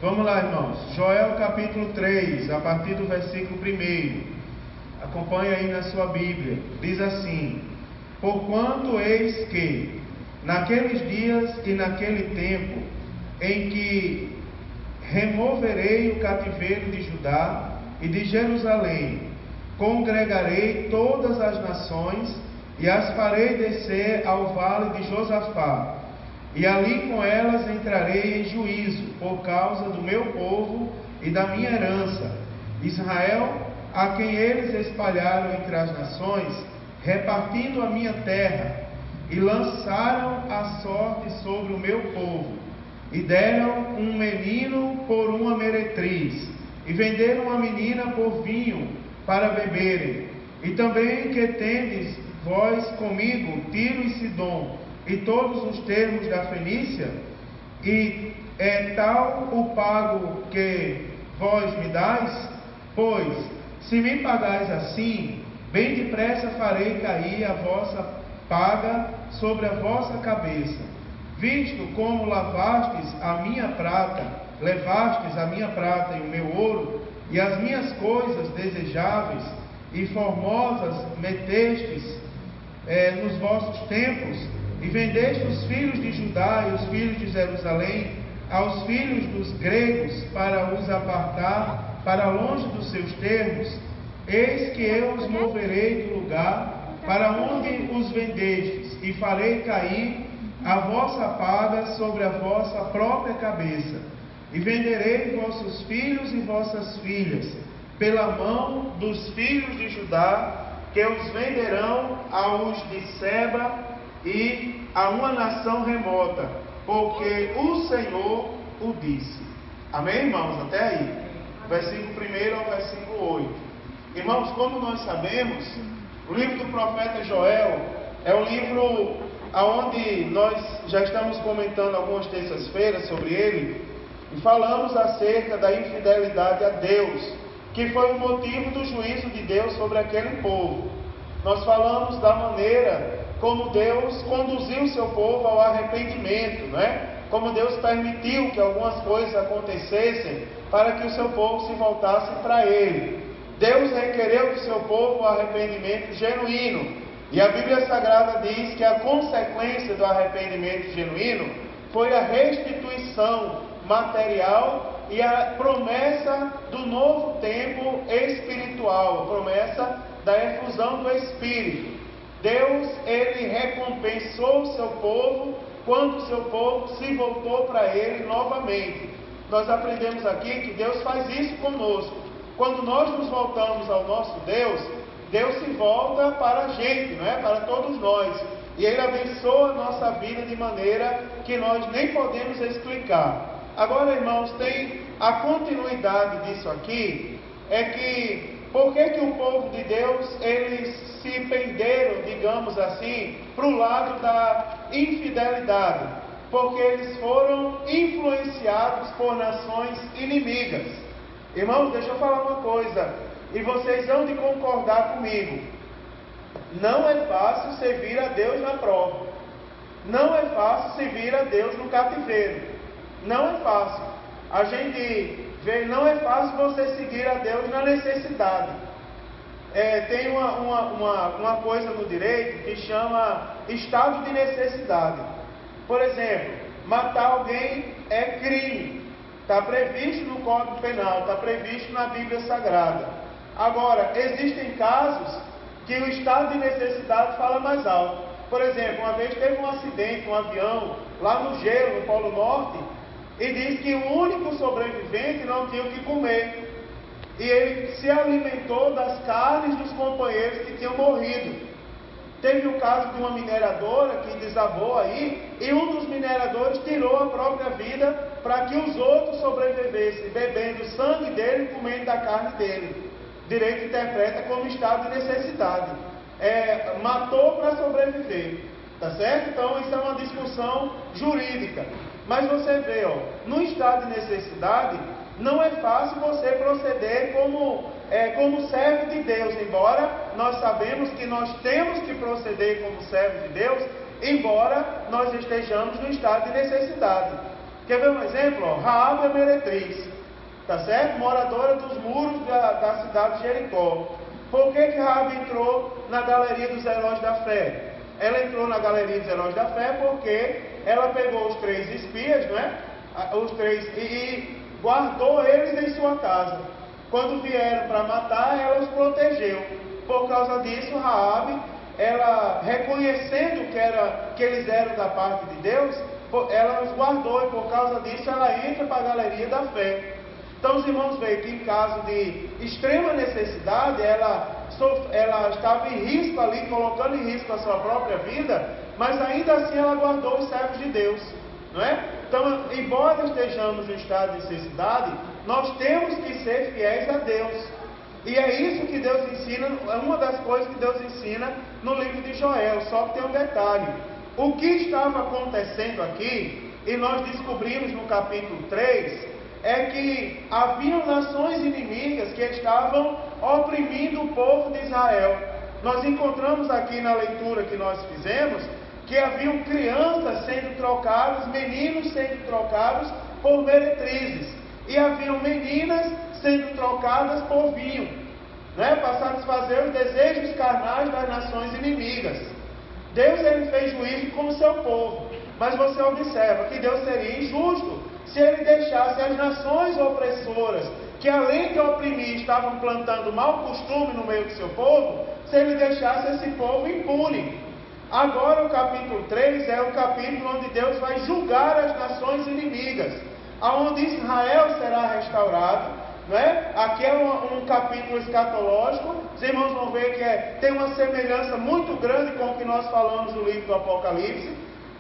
Vamos lá, irmãos. Joel capítulo 3, a partir do versículo 1. Acompanhe aí na sua Bíblia. Diz assim: Porquanto eis que, naqueles dias e naquele tempo, em que removerei o cativeiro de Judá e de Jerusalém, congregarei todas as nações e as farei descer ao vale de Josafá, e ali com elas entrarei em juízo por causa do meu povo e da minha herança, Israel, a quem eles espalharam entre as nações, repartindo a minha terra, e lançaram a sorte sobre o meu povo, e deram um menino por uma meretriz, e venderam a menina por vinho para beberem. E também que tendes vós comigo Tiro e Sidom, e todos os termos da Fenícia, e é tal o pago que vós me dais? Pois, se me pagais assim, bem depressa farei cair a vossa paga sobre a vossa cabeça. Visto como levastes a minha prata e o meu ouro, e as minhas coisas desejáveis e formosas metestes nos vossos templos, e vendeste os filhos de Judá e os filhos de Jerusalém aos filhos dos gregos para os apartar para longe dos seus termos, eis que eu os moverei do lugar para onde os vendestes, e farei cair a vossa paga sobre a vossa própria cabeça, e venderei vossos filhos e vossas filhas pela mão dos filhos de Judá, que os venderão aos de Seba e a uma nação remota, porque o Senhor o disse. Amém, irmãos? Até aí. Versículo 1 ao versículo 8. Irmãos, como nós sabemos, o livro do profeta Joel é um livro onde nós já estamos comentando algumas terças-feiras sobre ele, e falamos acerca da infidelidade a Deus, que foi o motivo do juízo de Deus sobre aquele povo. Nós falamos da maneira como Deus conduziu o seu povo ao arrependimento, Como Deus permitiu que algumas coisas acontecessem para que o seu povo se voltasse para Ele. Deus requereu do seu povo o arrependimento genuíno, e a Bíblia Sagrada diz que a consequência do arrependimento genuíno foi a restituição material e a promessa do novo tempo espiritual, a promessa da efusão do Espírito. Deus, Ele recompensou o seu povo quando o seu povo se voltou para Ele novamente. Nós aprendemos aqui que Deus faz isso conosco. Quando nós nos voltamos ao nosso Deus, Deus se volta para a gente, para todos nós. E Ele abençoa a nossa vida de maneira que nós nem podemos explicar. Agora, irmãos, tem a continuidade disso aqui, é que por que o povo de Deus, eles se penderam, digamos assim, para o lado da infidelidade? Porque eles foram influenciados por nações inimigas. Irmãos, deixa eu falar uma coisa, e vocês hão de concordar comigo. Não é fácil servir a Deus na prova. Não é fácil servir a Deus no cativeiro. Não é fácil. A gente vê, não é fácil você seguir a Deus na necessidade. Tem uma coisa no direito que chama estado de necessidade. Por exemplo, matar alguém é crime. Está previsto no Código Penal, está previsto na Bíblia Sagrada. Agora, existem casos que o estado de necessidade fala mais alto. Por exemplo, uma vez teve um acidente, um avião, lá no gelo, no Polo Norte, e diz que o único sobrevivente não tinha o que comer. E ele se alimentou das carnes dos companheiros que tinham morrido. Teve o caso de uma mineradora que desabou aí, e um dos mineradores tirou a própria vida para que os outros sobrevivessem, bebendo o sangue dele e comendo da carne dele. Direito interpreta como estado de necessidade. Matou para sobreviver. Tá certo? Então isso é uma discussão jurídica. Mas você vê, no estado de necessidade, não é fácil você proceder como servo de Deus, embora nós sabemos que nós temos que proceder como servo de Deus, embora nós estejamos no estado de necessidade. Quer ver um exemplo? Raabe a meretriz, tá certo? Moradora dos muros da cidade de Jericó. Por que Raabe entrou na galeria dos heróis da fé? Ela entrou na galeria dos heróis da fé porque ela pegou os 3 espias, não é? Os 3, e guardou eles em sua casa. Quando vieram para matar, ela os protegeu. Por causa disso, Raabe, ela reconhecendo que eles eram da parte de Deus, ela os guardou, e por causa disso ela entra para a galeria da fé. Então os irmãos veem que em caso de extrema necessidade, ela estava em risco ali, colocando em risco a sua própria vida, mas ainda assim ela guardou os servos de Deus, não é? Então, embora estejamos em estado de necessidade, nós temos que ser fiéis a Deus. E é isso que Deus ensina, é uma das coisas que Deus ensina no livro de Joel, só que tem um detalhe. O que estava acontecendo aqui, e nós descobrimos no capítulo 3, é que haviam nações inimigas que estavam oprimindo o povo de Israel. Nós encontramos aqui na leitura que nós fizemos, que haviam crianças sendo trocadas, meninos sendo trocados por meretrizes, e haviam meninas sendo trocadas por vinho, né, para satisfazer os desejos carnais das nações inimigas. Deus ele fez juízo com o seu povo, mas você observa que Deus seria injusto se ele deixasse as nações opressoras, que além de oprimir estavam plantando mau costume no meio do seu povo, se ele deixasse esse povo impune. Agora o capítulo 3 é o capítulo onde Deus vai julgar as nações inimigas, aonde Israel será restaurado, não é? Aqui é um capítulo escatológico. Os irmãos vão ver que tem uma semelhança muito grande com o que nós falamos no livro do Apocalipse.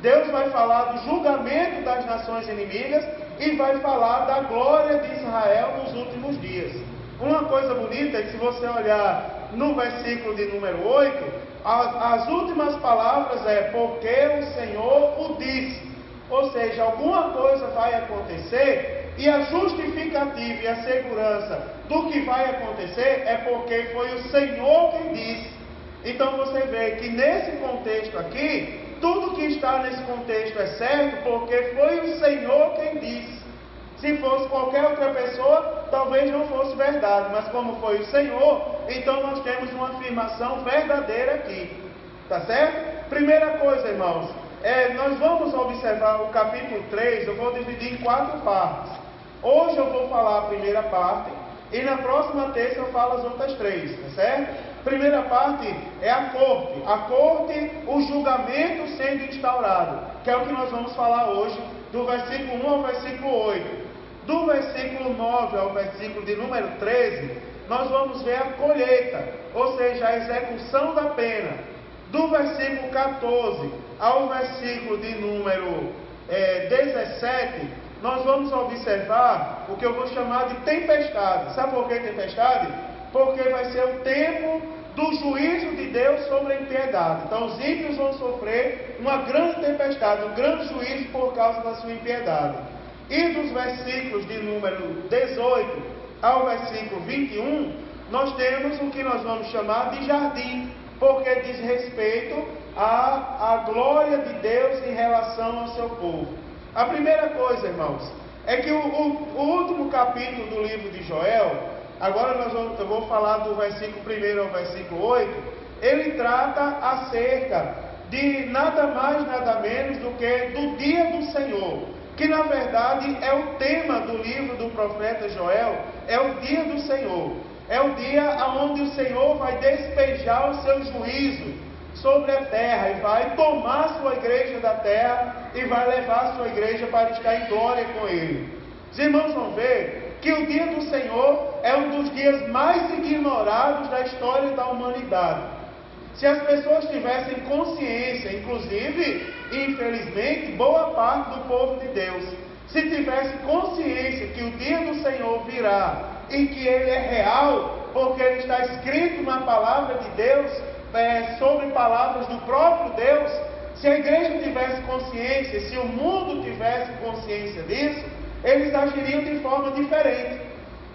Deus vai falar do julgamento das nações inimigas e vai falar da glória de Israel nos últimos dias. Uma coisa bonita é que se você olhar no versículo de número 8, as últimas palavras é porque o Senhor o disse. Ou seja, alguma coisa vai acontecer e a justificativa e a segurança do que vai acontecer é porque foi o Senhor quem disse. Então você vê que nesse contexto aqui, tudo que está nesse contexto é certo porque foi o Senhor quem disse. Se fosse qualquer outra pessoa, talvez não fosse verdade, mas como foi o Senhor, então nós temos uma afirmação verdadeira aqui. Tá certo? Primeira coisa, irmãos, nós vamos observar o capítulo 3, eu vou dividir em 4 partes. Hoje eu vou falar a primeira parte, e na próxima terça eu falo as outras 3, tá certo? Primeira parte é a corte, o julgamento sendo instaurado, que é o que nós vamos falar hoje, do versículo 1 ao versículo 8. Do versículo 9 ao versículo de número 13, nós vamos ver a colheita, ou seja, a execução da pena. Do versículo 14 ao versículo de número 17, nós vamos observar o que eu vou chamar de tempestade. Sabe por que tempestade? Porque vai ser o tempo do juízo de Deus sobre a impiedade. Então os ímpios vão sofrer uma grande tempestade, um grande juízo por causa da sua impiedade. E dos versículos de número 18 ao versículo 21, nós temos o que nós vamos chamar de jardim, porque diz respeito à glória de Deus em relação ao seu povo. A primeira coisa, irmãos, é que o último capítulo do livro de Joel, agora eu vou falar do versículo 1 ao versículo 8, ele trata acerca de nada mais, nada menos do que do dia do Senhor, que na verdade é o tema do livro do profeta Joel, é o dia do Senhor. É o dia onde o Senhor vai despejar o seu juízo sobre a terra e vai tomar a sua igreja da terra e vai levar a sua igreja para estar em glória com Ele. Os irmãos vão ver que o dia do Senhor é um dos dias mais ignorados da história da humanidade. Se as pessoas tivessem consciência, inclusive, infelizmente, boa parte do povo de Deus, se tivesse consciência que o dia do Senhor virá e que ele é real, porque ele está escrito na palavra de Deus, sobre palavras do próprio Deus, se a igreja tivesse consciência, se o mundo tivesse consciência disso, eles agiriam de forma diferente.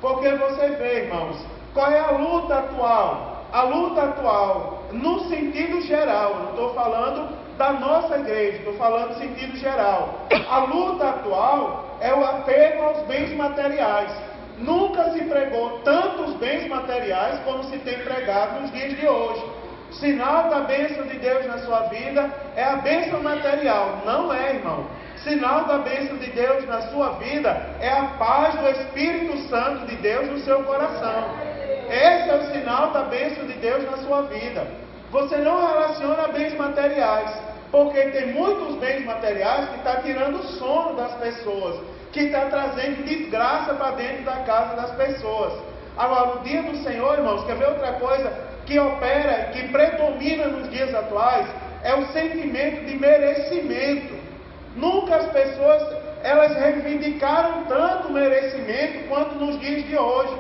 Porque você vê, irmãos, qual é a luta atual? A luta atual no sentido geral, não estou falando da nossa igreja, estou falando no sentido geral. A luta atual é o apego aos bens materiais. Nunca se pregou tantos bens materiais como se tem pregado nos dias de hoje. O sinal da bênção de Deus na sua vida é a bênção material. Não é, irmão. Sinal da bênção de Deus na sua vida é a paz do Espírito Santo de Deus no seu coração. Esse é o sinal da bênção de Deus na sua vida. Você não relaciona bens materiais, porque tem muitos bens materiais que estão tirando o sono das pessoas, que está trazendo desgraça para dentro da casa das pessoas. Agora, no dia do Senhor, irmãos, quer ver outra coisa que opera, que predomina nos dias atuais? É o sentimento de merecimento. Nunca as pessoas, elas reivindicaram tanto merecimento quanto nos dias de hoje.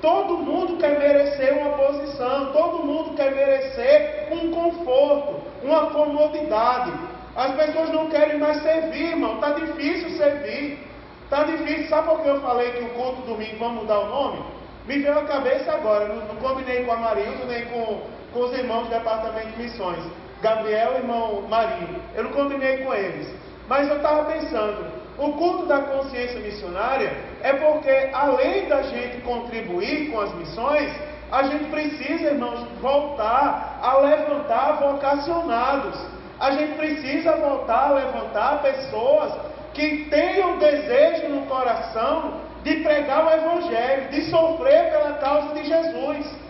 Todo mundo quer merecer uma posição, todo mundo quer merecer um conforto, uma comodidade. As pessoas não querem mais servir, irmão. Está difícil servir. Está difícil. Sabe por que eu falei que o culto domingo vamos mudar o nome? Me veio à cabeça agora. Não combinei com a Marilda, nem com os irmãos do departamento de missões. Gabriel e irmão Marinho. Eu não combinei com eles. Mas eu estava pensando, o culto da consciência missionária é porque, além da gente contribuir com as missões, a gente precisa, irmãos, voltar a levantar vocacionados. A gente precisa voltar a levantar pessoas que tenham desejo no coração de pregar o Evangelho, de sofrer pela causa de Jesus.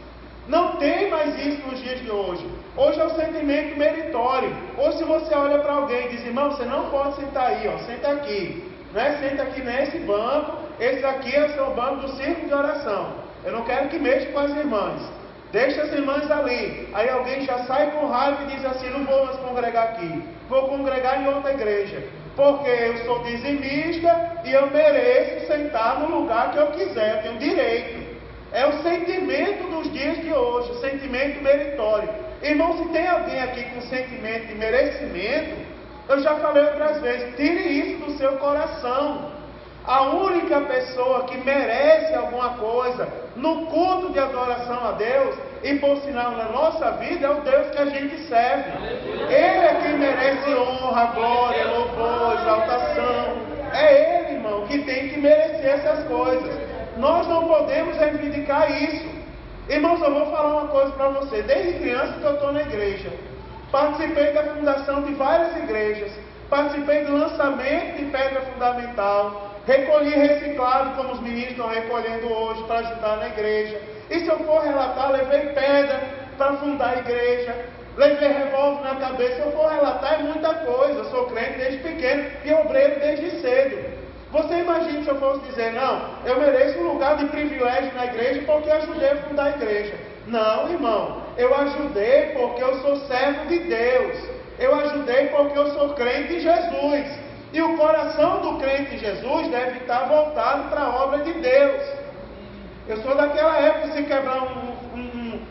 Não tem mais isso nos dias de hoje. Hoje é o sentimento meritório. Hoje, se você olha para alguém e diz, irmão, você não pode sentar aí, ó, senta aqui. Não é senta aqui nesse banco, esse aqui é o seu banco do círculo de oração. Eu não quero que mexa com as irmãs. Deixa as irmãs ali. Aí alguém já sai com raiva e diz assim, não vou mais congregar aqui. Vou congregar em outra igreja. Porque eu sou dizimista e eu mereço sentar no lugar que eu quiser. Eu tenho direito. É o sentimento dos dias de hoje, o sentimento meritório. Irmão, se tem alguém aqui com sentimento de merecimento, eu já falei outras vezes, tire isso do seu coração. A única pessoa que merece alguma coisa no culto de adoração a Deus, e por sinal na nossa vida, é o Deus que a gente serve. Ele é quem merece honra, glória, louvor, exaltação. É Ele, irmão, que tem que merecer essas coisas. Nós não podemos reivindicar isso. Irmãos, eu vou falar uma coisa para você. Desde criança que eu estou na igreja, participei da fundação de várias igrejas, participei do lançamento de pedra fundamental, recolhi reciclado, como os meninos estão recolhendo hoje, para ajudar na igreja. E se eu for relatar, levei pedra para fundar a igreja, levei revólver na cabeça. Se eu for relatar, é muita coisa. Eu sou crente desde pequeno e obreiro desde cedo. Você imagina se eu fosse dizer, não, eu mereço um lugar de privilégio na igreja porque eu ajudei a fundar a igreja. Não, irmão, eu ajudei porque eu sou servo de Deus. Eu ajudei porque eu sou crente em Jesus. E o coração do crente em Jesus deve estar voltado para a obra de Deus. Eu sou daquela época, se quebrar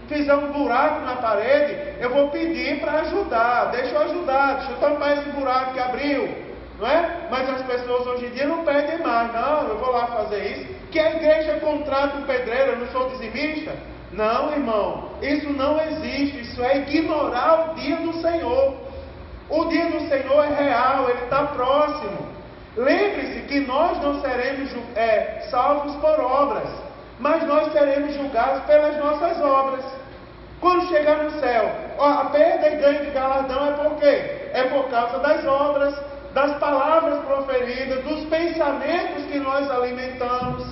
fizer um buraco na parede, eu vou pedir para ajudar. Deixa eu ajudar, deixa eu tampar esse buraco que abriu. Não é? Mas as pessoas hoje em dia não pedem mais. Não, eu vou lá fazer isso. Que a igreja contrata um pedreiro, eu não sou dizimista? Não, irmão. Isso não existe. Isso é ignorar o dia do Senhor. O dia do Senhor é real, ele está próximo. Lembre-se que nós não seremos salvos por obras, mas nós seremos julgados pelas nossas obras. Quando chegar no céu, a perda e ganho de galardão é por quê? É por causa das obras, das palavras proferidas, dos pensamentos que nós alimentamos.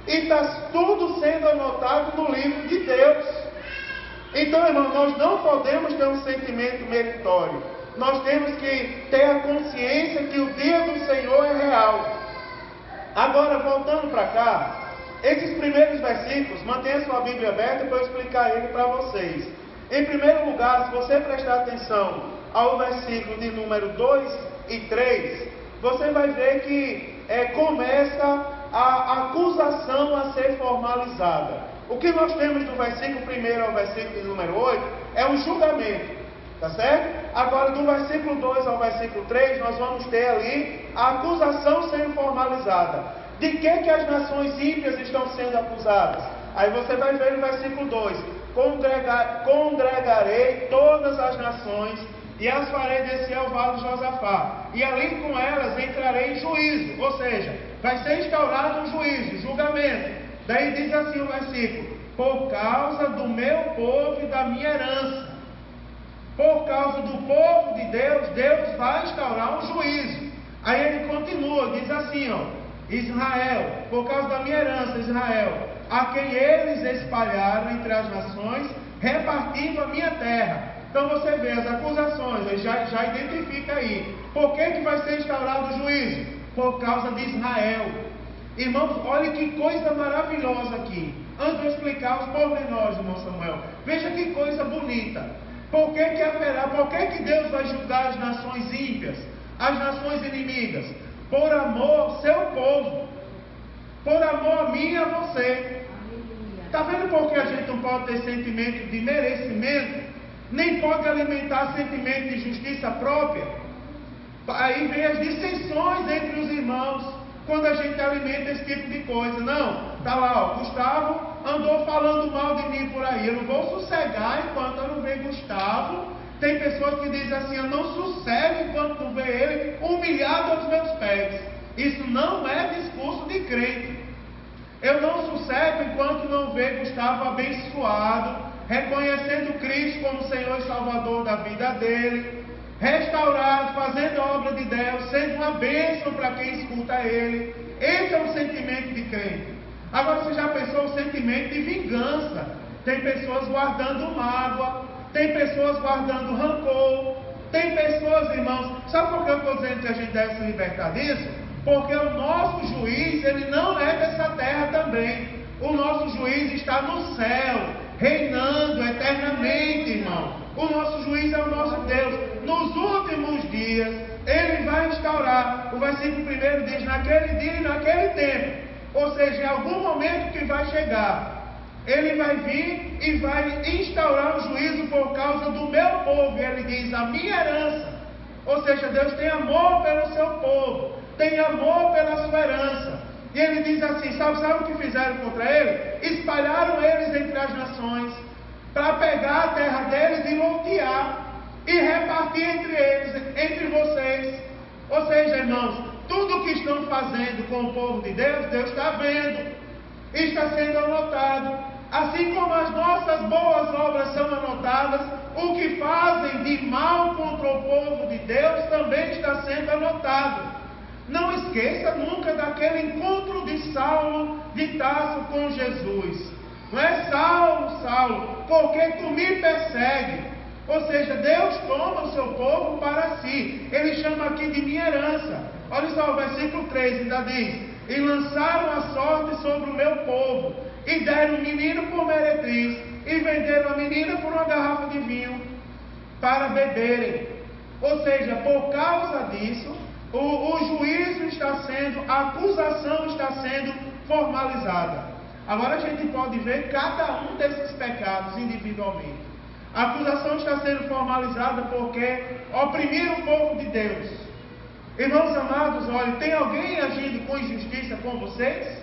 E está tudo sendo anotado no livro de Deus. Então, irmão, nós não podemos ter um sentimento meritório. Nós temos que ter a consciência que o dia do Senhor é real. Agora, voltando para cá, esses primeiros versículos, mantenha sua Bíblia aberta para eu explicar ele para vocês. Em primeiro lugar, se você prestar atenção ao versículo de número 2 e 3, você vai ver que começa a acusação a ser formalizada. O que nós temos do versículo 1 ao versículo de número 8 é um julgamento, tá certo? Agora, do versículo 2 ao versículo 3, nós vamos ter ali a acusação sendo formalizada. De que as nações ímpias estão sendo acusadas? Aí você vai ver no versículo 2, congregarei todas as nações e as farei descer ao vale de Josafá, e ali com elas entrarei em juízo, ou seja, vai ser instaurado um juízo, julgamento. Daí diz assim o versículo: por causa do meu povo e da minha herança. Por causa do povo de Deus, Deus vai instaurar um juízo. Aí ele continua, diz assim, ó: Israel, por causa da minha herança, Israel, a quem eles espalharam entre as nações, repartindo a minha terra. Então você vê as acusações, ele já identifica aí. Por que vai ser instaurado o juízo? Por causa de Israel. Irmãos, olha que coisa maravilhosa aqui. Antes de eu explicar os pormenores, irmão Samuel, veja que coisa bonita. Por que haverá? Por que Deus vai julgar as nações ímpias, as nações inimigas? Por amor ao seu povo, por amor a mim e a você. Está vendo por que a gente não pode ter sentimento de merecimento? Nem pode alimentar sentimento de justiça própria? Aí vem as dissensões entre os irmãos, quando a gente alimenta esse tipo de coisa. Não, está lá, ó, Gustavo andou falando mal de mim por aí, eu não vou sossegar enquanto eu não ver Gustavo. Tem pessoas que dizem assim: eu não sossego enquanto não ver ele humilhado aos meus pés. Isso não é discurso de crente. Eu não sossego enquanto não ver Gustavo abençoado, reconhecendo Cristo como Senhor e Salvador da vida dele, restaurado, fazendo a obra de Deus, sendo uma bênção para quem escuta ele. Esse é o sentimento de crente. Agora, você já pensou o sentimento de vingança? Tem pessoas guardando mágoa, tem pessoas guardando rancor, tem pessoas, irmãos, sabe por que eu estou dizendo que a gente deve se libertar disso? Porque o nosso juiz, ele não é dessa terra também. O nosso juiz está no céu, reinando eternamente, irmão. O nosso juiz é o nosso Deus. Nos últimos dias, ele vai instaurar. O versículo 1 diz: naquele dia e naquele tempo. Ou seja, em algum momento que vai chegar, ele vai vir e vai instaurar um juízo por causa do meu povo. E ele diz: a minha herança. Ou seja, Deus tem amor pelo seu povo, tem amor pela sua herança. E ele diz assim: sabe o que fizeram contra ele? Espalharam eles entre as nações, para pegar a terra deles e lotear, e repartir entre eles, entre vocês. Ou seja, irmãos, tudo que estão fazendo com o povo de Deus, Deus está vendo, está sendo anotado. Assim como as nossas boas obras são anotadas, o que fazem de mal contra o povo de Deus também está sendo anotado. Não esqueça nunca daquele encontro de Saulo de Tarso com Jesus. Não é: Saulo, Saulo, porque tu me persegue? Ou seja, Deus toma o seu povo para si. Ele chama aqui de minha herança. Olha só o versículo 3, ainda diz: e lançaram a sorte sobre o meu povo, e deram o menino por meretriz, e venderam a menina por uma garrafa de vinho para beberem. Ou seja, por causa disso, o juízo está sendo, a acusação está sendo formalizada. Agora a gente pode ver cada um desses pecados individualmente. A acusação está sendo formalizada porque oprimiram o povo de Deus. Irmãos amados, olha, tem alguém agindo com injustiça com vocês?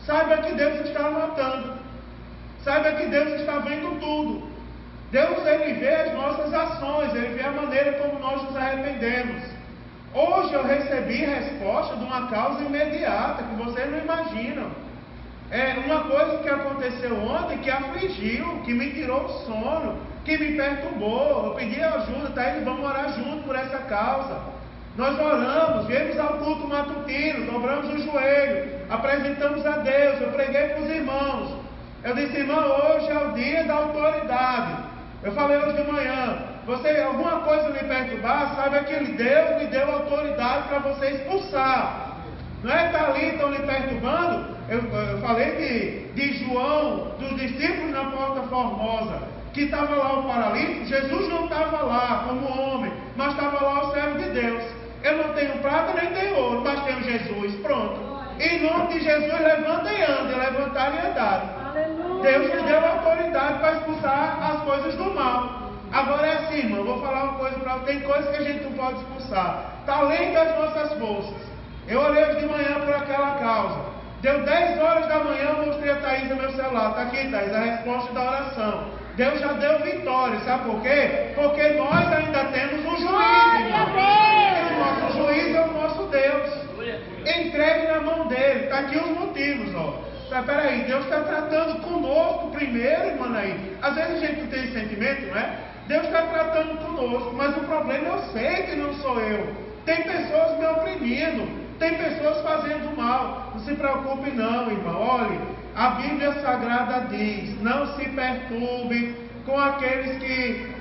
Saiba que Deus está anotando. Saiba que Deus está vendo tudo. Deus, ele vê as nossas ações, ele vê a maneira como nós nos arrependemos. Hoje eu recebi resposta de uma causa imediata que vocês não imaginam. É uma coisa que aconteceu ontem que afligiu, que me tirou o sono, que me perturbou. Eu pedi ajuda, tá? Eles vão orar junto por essa causa. Nós oramos, viemos ao culto matutino, dobramos o joelho, apresentamos a Deus, eu preguei para os irmãos. Eu disse: irmão, hoje é o dia da autoridade. Eu falei hoje de manhã: você, alguma coisa lhe perturbar, saiba que Deus lhe deu autoridade para você expulsar. Não é que ali estão lhe perturbando? Eu falei de João, dos discípulos na Porta Formosa, que estava lá o paralítico. Jesus não estava lá como homem, mas estava lá o servo de Deus. Eu não tenho prata nem tenho ouro, mas tenho Jesus. Pronto. Em nome de Jesus, levanta e anda, levantar e andar. Deus lhe deu autoridade para expulsar as coisas do mal. Agora é assim, irmão, eu vou falar uma coisa para você. Tem coisas que a gente não pode expulsar, está além das nossas forças. Eu orei hoje de manhã por aquela causa. Deu 10 horas da manhã, eu mostrei a Thaís no meu celular. Está aqui, Thaís, a resposta da oração. Deus já deu vitória, sabe por quê? Porque nós ainda temos um juiz, irmão. E o nosso juiz é o nosso Deus. Entregue na mão dele. Está aqui os motivos, ó. Peraí, Deus está tratando conosco primeiro, irmão, aí. Às vezes a gente não tem esse sentimento, não é? Deus está tratando conosco, mas o problema eu sei que não sou eu. Tem pessoas me oprimindo, tem pessoas fazendo mal. Não se preocupe não, irmão. Olhe, a Bíblia Sagrada diz: não se perturbe com aqueles que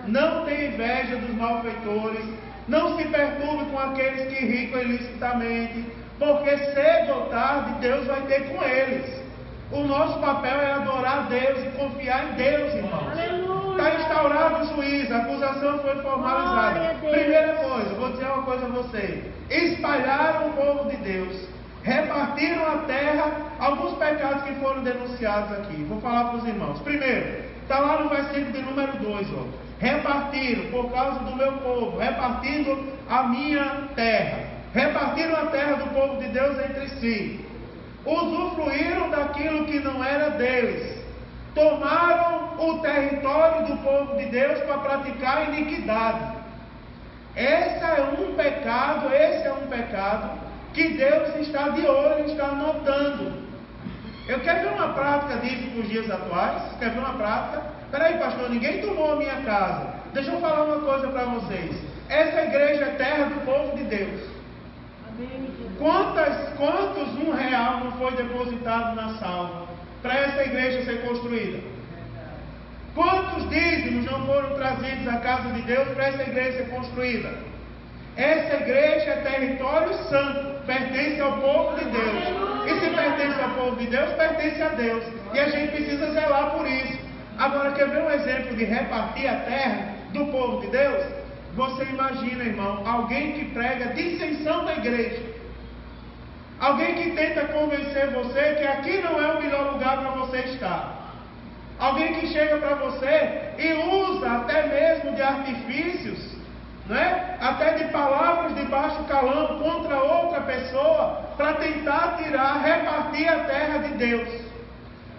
não tem inveja dos malfeitores. Não se perturbe com aqueles que ricam ilicitamente, porque cedo ou tarde Deus vai ter com eles. O nosso papel é adorar a Deus e confiar em Deus, irmãos. Está instaurado o juízo, a acusação foi formalizada. Primeira coisa, vou dizer uma coisa a vocês: espalharam o povo de Deus, repartiram a terra. Alguns pecados que foram denunciados aqui, vou falar para os irmãos. Primeiro, está lá no versículo de número 2, ó. Repartiram por causa do meu povo, repartindo a minha terra. Repartiram a terra do povo de Deus entre si. Usufruíram daquilo que não era deles. Tomaram o território do povo de Deus para praticar iniquidade. Esse é um pecado que Deus está de olho, está notando. Eu quero ver uma prática disso para os dias atuais. Quer ver uma prática? Peraí, pastor, ninguém tomou a minha casa. Deixa eu falar uma coisa para vocês. Essa igreja é terra do povo de Deus. Quantos R$1 não foi depositado na salva para essa igreja ser construída? Quantos dízimos não foram trazidos à casa de Deus para essa igreja ser construída? Essa igreja é território santo, pertence ao povo de Deus. E se pertence ao povo de Deus, pertence a Deus. E a gente precisa zelar por isso. Agora, quer ver um exemplo de repartir a terra do povo de Deus? Você imagina, irmão, alguém que prega dissensão da igreja. Alguém que tenta convencer você que aqui não é o melhor lugar para você estar. Alguém que chega para você e usa até mesmo de artifícios, né? Até de palavras de baixo calão contra outra pessoa, para tentar repartir a terra de Deus.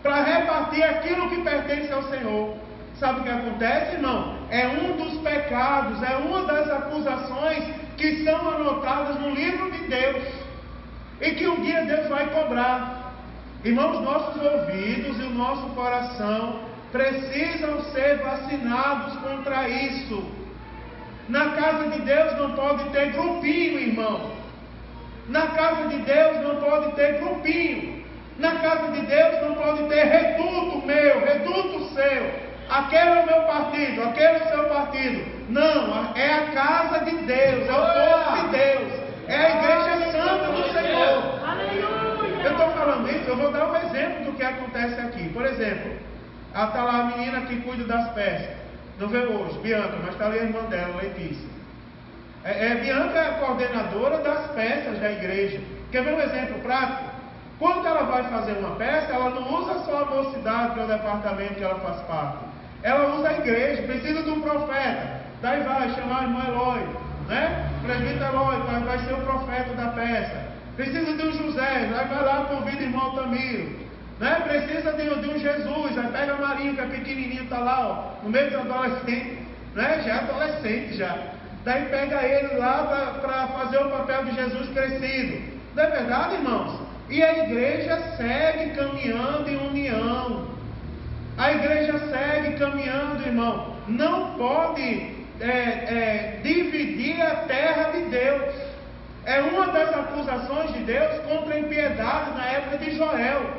Para repartir aquilo que pertence ao Senhor. Sabe o que acontece, irmão? É um dos pecados, é uma das acusações que são anotadas no livro de Deus. E que um dia Deus vai cobrar. Irmãos, nossos ouvidos e o nosso coração precisam ser vacinados contra isso. Na casa de Deus não pode ter grupinho, irmão. Na casa de Deus não pode ter grupinho. Na casa de Deus não pode ter reduto meu, reduto seu. Aquele é o meu partido, aquele é o seu partido. Não, é a casa de Deus, é o povo de Deus, é a igreja santa do Senhor. Aleluia. Eu estou falando isso, eu vou dar um exemplo do que acontece aqui. Por exemplo, está lá a menina que cuida das peças. Não veio hoje, Bianca, mas está ali a irmã dela, Letícia. Bianca é a coordenadora das peças da igreja. Quer ver um exemplo prático? Quando ela vai fazer uma peça, ela não usa só a mocidade, que é o departamento que ela faz parte. Ela usa a igreja, precisa de um profeta. Daí vai chamar a irmã Eloy, né? O presbítero Eloy vai ser o profeta da peça. Precisa de um José, aí vai lá, convida o irmão Altamiro, né? Precisa de um Jesus, aí pega a Marinho, que é pequenininho, está lá, ó, no meio dos adolescentes, né? Já é adolescente já. Daí pega ele lá para fazer o papel de Jesus crescido. Não é verdade, irmãos? E a igreja segue caminhando em união. A igreja segue caminhando, irmão. Não pode dividir a terra de Deus. É uma das acusações de Deus contra a impiedade na época de Joel.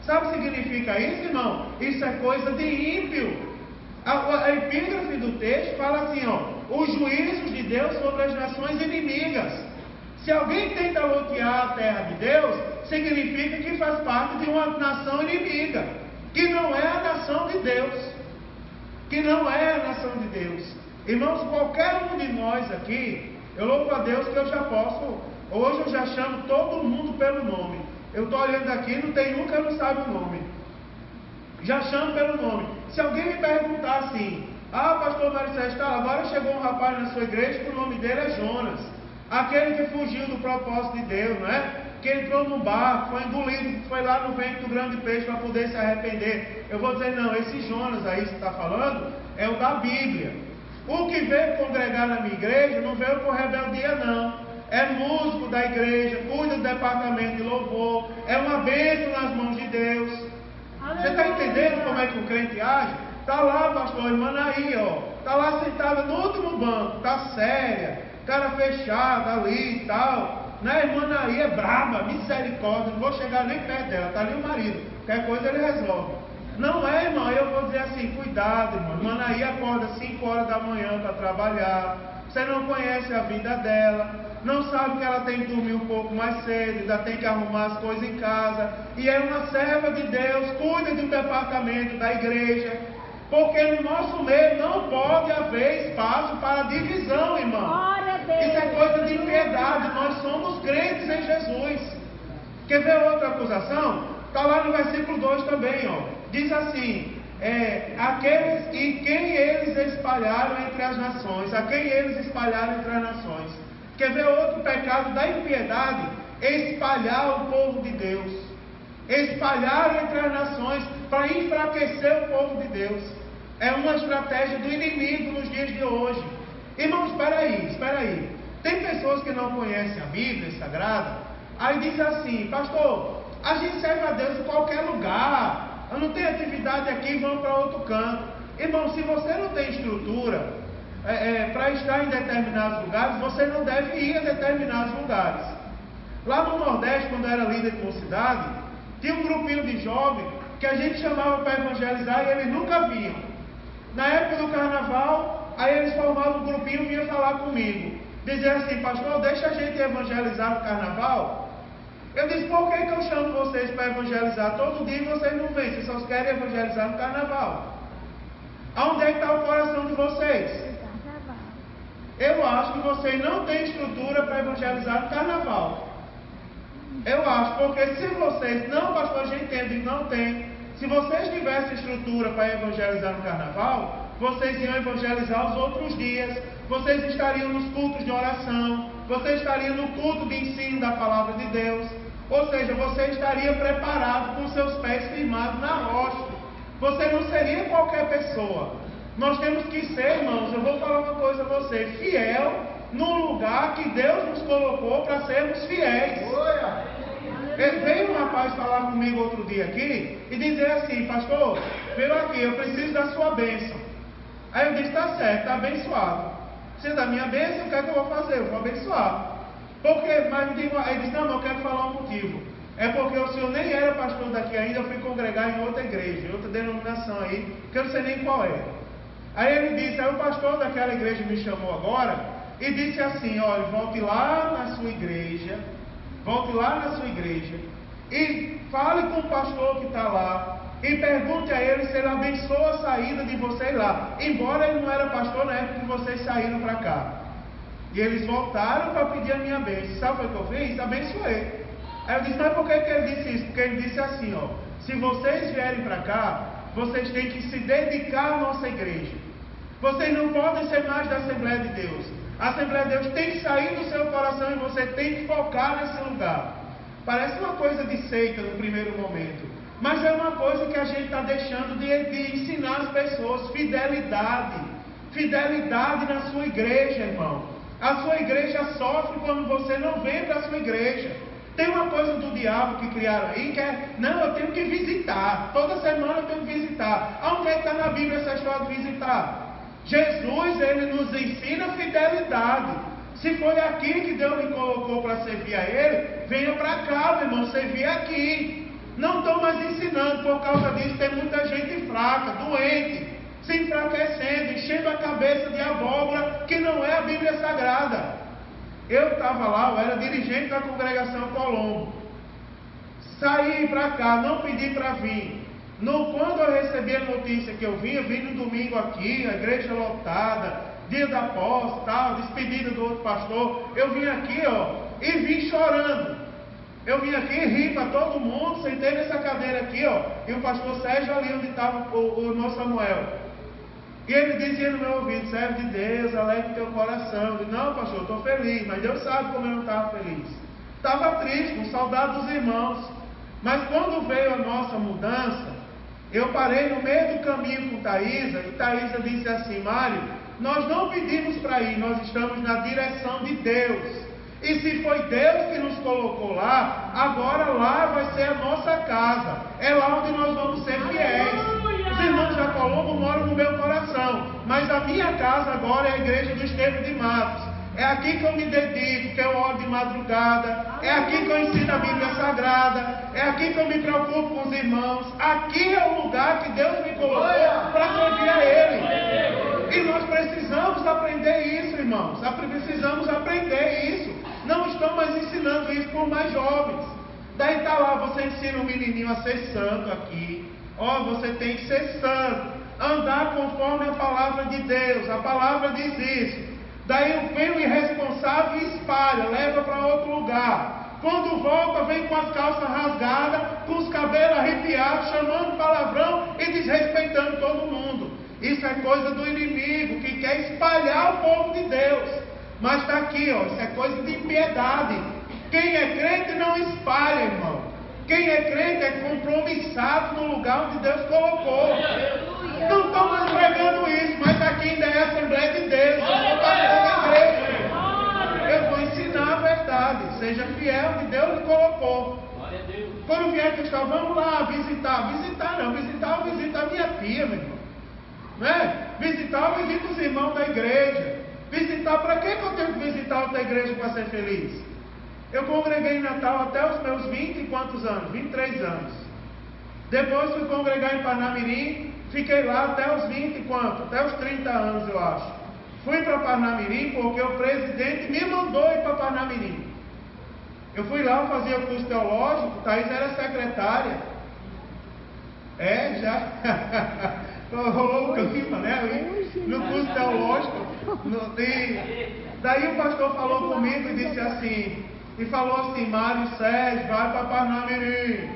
Sabe o que significa isso, irmão? Isso é coisa de ímpio. A epígrafe do texto fala assim, ó: os juízos de Deus sobre as nações inimigas. Se alguém tenta lotear a terra de Deus, significa que faz parte de uma nação inimiga, que não é a nação de Deus. Que não é a nação de Deus. Irmãos, qualquer um de nós aqui, eu louvo a Deus que eu já posso, hoje eu já chamo todo mundo pelo nome. Eu estou olhando aqui, não tem um que eu não sabe o nome. Já chamo pelo nome. Se alguém me perguntar assim: ah, pastor Maricés, agora chegou um rapaz na sua igreja que o nome dele é Jonas. aquele que fugiu do propósito de Deus, não é? Que entrou no barco, foi engolido, foi lá no ventre do grande peixe para poder se arrepender. Eu vou dizer, não, esse Jonas aí que está falando é o da Bíblia. O que veio congregar na minha igreja não veio por rebeldia, não. É músico da igreja, cuida do departamento de louvor, é uma bênção nas mãos de Deus. Você está entendendo como é que o crente age? Está lá, pastor, irmã aí, ó. Está lá sentada no último banco, está séria, cara fechada ali e tal. Né, irmã aí é braba, misericórdia, não vou chegar nem perto dela, está ali o marido, qualquer coisa ele resolve. Não é, irmão, eu vou dizer assim, cuidado, irmão. Irmã aí acorda 5 horas da manhã para trabalhar, você não conhece a vida dela, não sabe que ela tem que dormir um pouco mais cedo, ainda tem que arrumar as coisas em casa, e é uma serva de Deus, cuida do departamento da igreja, porque no nosso meio não pode haver espaço para divisão, irmão. Isso é coisa de impiedade, nós somos crentes em Jesus. Quer ver outra acusação? Está lá no versículo 2 também, ó. Diz assim, aqueles e quem eles espalharam entre as nações, a quem eles espalharam entre as nações. Quer ver outro pecado da impiedade? Espalhar o povo de Deus. Espalhar entre as nações para enfraquecer o povo de Deus. É uma estratégia do inimigo nos dias de hoje. Irmão, espera aí. Tem pessoas que não conhecem a Bíblia Sagrada, aí diz assim, pastor, a gente serve a Deus em qualquer lugar, eu não tenho atividade aqui, vamos para outro canto. Irmão, se você não tem estrutura para estar em determinados lugares, você não deve ir a determinados lugares. Lá no Nordeste, quando eu era líder de mocidade, tinha um grupinho de jovens que a gente chamava para evangelizar e eles nunca vinham. Na época do carnaval, aí eles formavam um grupinho e vinham falar comigo. Dizer assim, pastor, deixa a gente evangelizar no carnaval. Eu disse, por que eu chamo vocês para evangelizar todo dia e vocês não vêm? Vocês só querem evangelizar no carnaval. Aonde é que está o coração de vocês? Eu acho que vocês não têm estrutura para evangelizar no carnaval. Eu acho, porque se vocês, não, pastor, a gente entende, não tem. Se vocês tivessem estrutura para evangelizar no carnaval, vocês iam evangelizar os outros dias, vocês estariam nos cultos de oração, vocês estariam no culto de ensino da palavra de Deus, ou seja, você estaria preparado com seus pés firmados na rocha. Você não seria qualquer pessoa. Nós temos que ser, irmãos, eu vou falar uma coisa a você, fiel no lugar que Deus nos colocou para sermos fiéis. Veio um rapaz falar comigo outro dia aqui e dizer assim, pastor, veio aqui, eu preciso da sua bênção. Aí eu disse, está certo, está abençoado. Você dá minha bênção, o que é que eu vou fazer? Eu vou abençoar. Por quê? Mas ele disse, não, eu quero falar um motivo. É porque o senhor nem era pastor daqui ainda, eu fui congregar em outra igreja, em outra denominação aí, que eu não sei nem qual é. Aí ele disse, aí o pastor daquela igreja me chamou agora e disse assim, olha, volte lá na sua igreja e fale com o pastor que está lá e pergunte a ele se ele abençoa a saída de vocês lá, embora ele não era pastor na época que vocês saíram para cá. E eles voltaram para pedir a minha bênção. Sabe o que eu fiz? Abençoei. Aí eu disse, mas por que ele disse isso? Porque ele disse assim, ó, se vocês vierem para cá, vocês têm que se dedicar à nossa igreja. Vocês não podem ser mais da Assembleia de Deus. A Assembleia de Deus tem que sair do seu coração e você tem que focar nesse lugar. Parece uma coisa de seita no primeiro momento, mas é uma coisa que a gente está deixando de ensinar as pessoas. Fidelidade na sua igreja, irmão. A sua igreja sofre quando você não vem para a sua igreja. Tem uma coisa do diabo que criaram aí que é, não, eu tenho que visitar, toda semana eu tenho que visitar. Aonde é que está na Bíblia essa história de visitar? Jesus, ele nos ensina fidelidade. Se foi aqui que Deus me colocou para servir a Ele, venha para cá, meu irmão, servir aqui. Não estão mais ensinando, por causa disso tem muita gente fraca, doente, se enfraquecendo, enchendo a cabeça de abóbora, que não é a Bíblia Sagrada. Eu estava lá, eu era dirigente da congregação Colombo. Saí para cá, não pedi para vir. Quando eu recebi a notícia que eu vim no domingo aqui, a igreja lotada, dia da posse, tal, despedida do outro pastor, eu vim aqui, ó, e vim chorando. Eu vim aqui, ri para todo mundo, sentei nessa cadeira aqui, ó, e o pastor Sérgio ali onde estava o irmão Samuel. E ele dizia no meu ouvido, servo de Deus, alegre o teu coração. Eu disse, não, pastor, eu estou feliz, mas Deus sabe como eu não estava feliz. Estava triste, com saudade dos irmãos. Mas quando veio a nossa mudança, eu parei no meio do caminho com Thaisa, e Thaisa disse assim, Mário, nós não pedimos para ir, nós estamos na direção de Deus. E se foi Deus que nos colocou lá, agora lá vai ser a nossa casa. É lá onde nós vamos ser fiéis. Os irmãos da Colombo moram no meu coração, mas a minha casa agora é a igreja do Estevão de Matos. É aqui que eu me dedico, que eu oro de madrugada. É aqui que eu ensino a Bíblia Sagrada. É aqui que eu me preocupo com os irmãos. Aqui é o lugar que Deus me colocou para servir a Ele. E nós precisamos aprender isso, irmãos. Precisamos aprender isso. Não estão mais ensinando isso por mais jovens. Daí está lá, você ensina o menininho a ser santo aqui. Ó, você tem que ser santo. Andar conforme a palavra de Deus. A palavra diz isso. Daí vem o irresponsável e espalha, leva para outro lugar. Quando volta, vem com as calças rasgadas, com os cabelos arrepiados, chamando palavrão e desrespeitando todo mundo. Isso é coisa do inimigo, que quer espalhar o povo de Deus. Mas está aqui, ó, isso é coisa de impiedade. Quem é crente não espalha, irmão. Quem é crente é compromissado no lugar onde Deus colocou. Não estão mais pregando isso, mas aqui ainda é a Assembleia de Deus. Eu sou pastor da igreja. Eu vou ensinar a verdade. Seja fiel onde Deus lhe colocou. Quando vier Cristal, vamos lá visitar. Visitar não, visitar eu visito a minha tia, meu irmão. Né? Visitar eu visito os irmãos da igreja. Visitar, para que eu tenho que visitar outra igreja para ser feliz? Eu congreguei em Natal até os meus 20 e quantos anos? 23 anos. Depois fui congregar em Parnamirim, fiquei lá até os 20 e quanto? Até os 30 anos, eu acho. Fui para Parnamirim porque o presidente me mandou ir para Parnamirim. Eu fui lá fazer o curso teológico, Thaís era secretária. Já rolou o clima, né? No curso teológico. Daí o pastor falou comigo e disse assim, Mário Sérgio, vai para Parnamirim,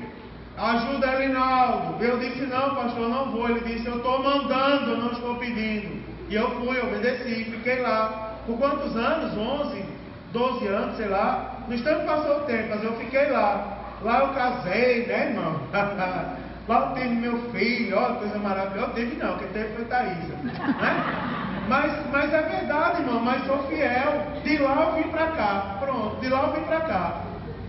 ajuda Elinaldo. Eu disse, não, pastor, não vou. Ele disse, eu estou mandando, eu não estou pedindo. E eu fui, obedeci, fiquei lá. Por quantos anos? 11, 12 anos, sei lá. No instante passou o tempo, mas eu fiquei lá. Lá eu casei, né, irmão? Lá eu tive meu filho, ó, coisa maravilhosa. Eu tive não, quem teve foi Thaisa, né? Mas é verdade, irmão, mas sou fiel. De lá eu vim para cá, pronto, de lá eu vim para cá.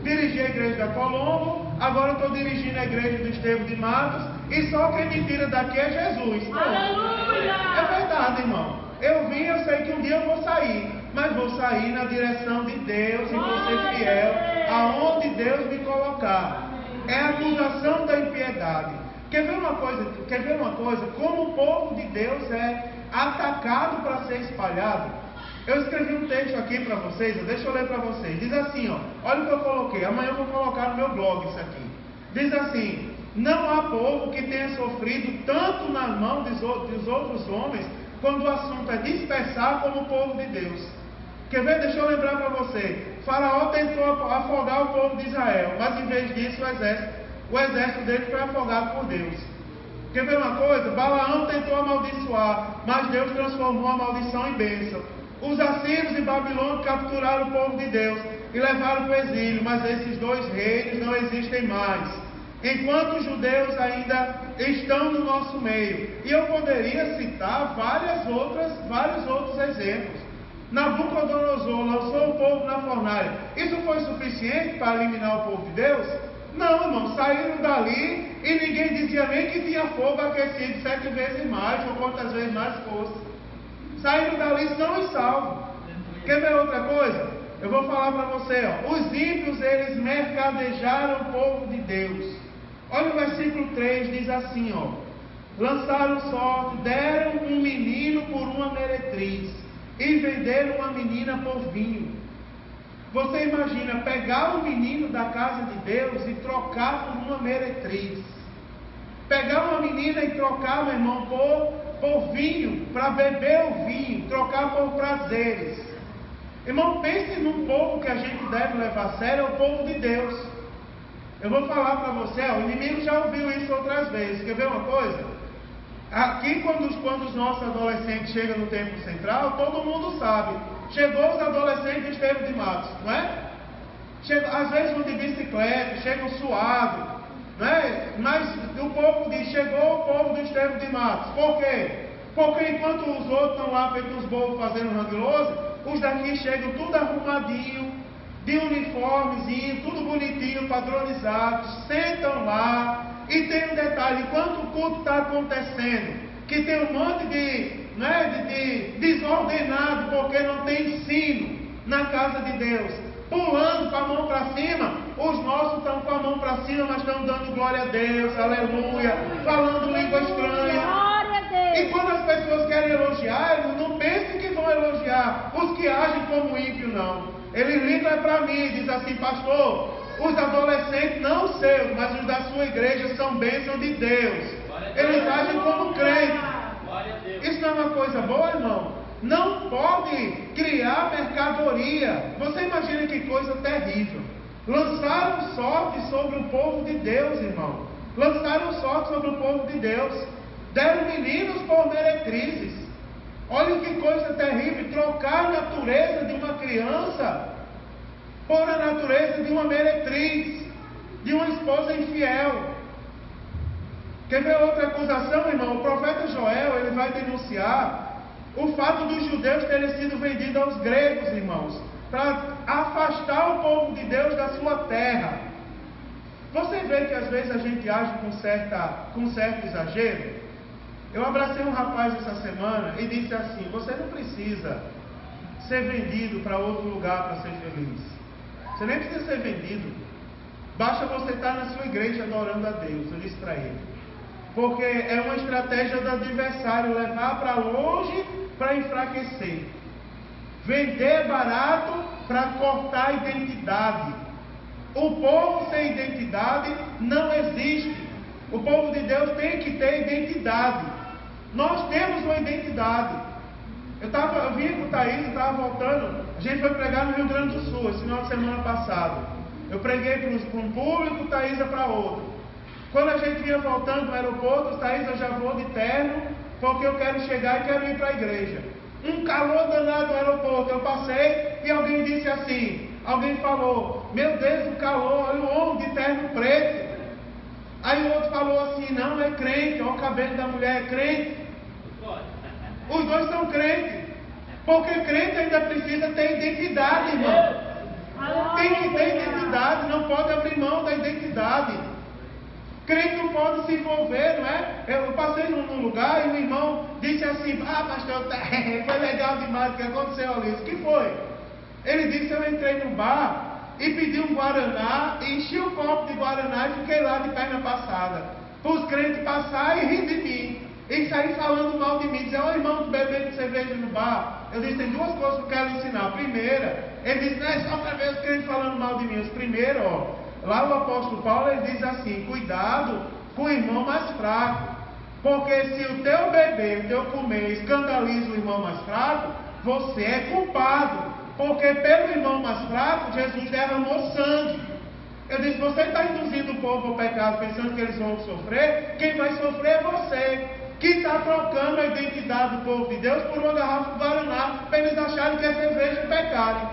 Dirigi a igreja da Colombo, agora eu estou dirigindo a igreja do Estevão de Matos, e só quem me tira daqui é Jesus. Aleluia! É verdade, irmão. Eu vim, eu sei que um dia eu vou sair, mas vou sair na direção de Deus e vou ser fiel aonde Deus me colocar. É a acusação da impiedade. Quer ver uma coisa? Como o povo de Deus é atacado para ser espalhado. Eu escrevi um texto aqui para vocês, deixa eu ler para vocês. Diz assim, ó, olha o que eu coloquei, amanhã eu vou colocar no meu blog isso aqui. Diz assim, não há povo que tenha sofrido tanto nas mãos dos outros homens, quando o assunto é dispersar, como o povo de Deus. Quer ver? Deixa eu lembrar para você. Faraó tentou afogar o povo de Israel, mas em vez disso o exército dele foi afogado por Deus. Quer ver uma coisa? Balaão tentou amaldiçoar, mas Deus transformou a maldição em bênção. Os assírios e babilônios capturaram o povo de Deus e levaram para o exílio, mas esses dois reinos não existem mais. Enquanto os judeus ainda estão no nosso meio. E eu poderia citar vários outros exemplos. Nabucodonosor lançou o povo na fornalha. Isso foi suficiente para eliminar o povo de Deus? Não, irmão, saíram dali e ninguém dizia nem que tinha fogo aquecido 7 vezes mais, ou quantas vezes mais fosse. Saíram dali são e salvos. Quer ver outra coisa? Eu vou falar para você, ó. Os ímpios, eles mercadejaram o povo de Deus. Olha o versículo 3, diz assim, ó. Lançaram sorte, deram um menino por uma meretriz e venderam uma menina por vinho. Você imagina pegar o menino da casa de Deus e trocar por uma meretriz. Pegar uma menina e trocar, meu irmão, por vinho, para beber o vinho, trocar por prazeres. Irmão, pense num povo que a gente deve levar a sério, é o povo de Deus. Eu vou falar para você, ó, o inimigo já ouviu isso outras vezes. Quer ver uma coisa? Aqui, quando os nossos adolescentes chegam no Templo Central, todo mundo sabe. Chegou os adolescentes do Estevão de Matos, não é? Às vezes vão de bicicleta, chegam suados, não é? Mas o povo diz, chegou o povo do Estevão de Matos. Por quê? Porque enquanto os outros estão lá feitos uns bobos fazendo ranguilose, os daqui chegam tudo arrumadinho, de uniformezinho, tudo bonitinho, padronizado, sentam lá. E tem um detalhe, enquanto o culto está acontecendo, que tem um monte de desordenado, porque não tem ensino na casa de Deus, pulando com a mão para cima, os nossos estão com a mão para cima, mas estão dando glória a Deus, aleluia, falando língua estranha. E quando as pessoas querem elogiar, eles não pensem que vão elogiar os que agem como ímpio, não. Eles ligam para mim e dizem assim, pastor, os adolescentes, não seus, mas os da sua igreja, são bênção de Deus. Eles agem como crentes. Isso não é uma coisa boa, irmão? Não pode criar mercadoria. Você imagina que coisa terrível. Lançaram sorte sobre o povo de Deus, irmão. Lançaram sorte sobre o povo de Deus. Deram meninos por meretrizes. Olha que coisa terrível. Trocar a natureza de uma criança por a natureza de uma meretriz, de uma esposa infiel. Quer ver outra acusação, irmão? O profeta Joel, ele vai denunciar o fato dos judeus terem sido vendidos aos gregos, irmãos, para afastar o povo de Deus da sua terra. Você vê que às vezes a gente age com certo exagero? Eu abracei um rapaz essa semana e disse assim, você não precisa ser vendido para outro lugar para ser feliz. Você nem precisa ser vendido. Basta você estar na sua igreja adorando a Deus. Eu disse para ele. Porque é uma estratégia do adversário levar para longe para enfraquecer. Vender barato para cortar a identidade. O povo sem identidade não existe. O povo de Deus tem que ter identidade. Nós temos uma identidade. Eu vim com o Thaís, estava voltando. A gente foi pregar no Rio Grande do Sul, esse final de semana passado. Eu preguei para um público, Thaísa para outro. Quando a gente vinha voltando do aeroporto, Thaísa, eu já vou de terno, porque eu quero chegar e quero ir para a igreja. Um calor danado no aeroporto. Eu passei e alguém disse assim, alguém falou, meu Deus, o calor, olha o homem de terno preto. Aí o outro falou assim, não, é crente, olha o cabelo da mulher, é crente. Os dois são crentes. Porque crente ainda precisa ter identidade, irmão. Tem que ter identidade, não pode abrir mão da identidade. Crente não pode se envolver, não é? Eu passei num lugar e o irmão disse assim, pastor, foi legal demais o que aconteceu ali. O que foi? Ele disse, eu entrei no bar e pedi um Guaraná, enchi o copo de Guaraná e fiquei lá de perna passada. Para os crentes passarem e rir de mim. E sair falando mal de mim, dizer, ó irmão, bebendo cerveja no bar. Eu disse, tem duas coisas que eu quero ensinar. Primeira, ele disse, não é só para ver os crentes falando mal de mim. Primeiro, lá o apóstolo Paulo, ele diz assim, cuidado com o irmão mais fraco. Porque se o teu beber, o teu comer escandaliza o irmão mais fraco, você é culpado. Porque pelo irmão mais fraco, Jesus derramou sangue. Eu disse, você está induzindo o povo ao pecado pensando que eles vão sofrer? Quem vai sofrer é você, que está trocando a identidade do povo de Deus por uma garrafa de Guaraná, para eles acharem que é cerveja e pecarem.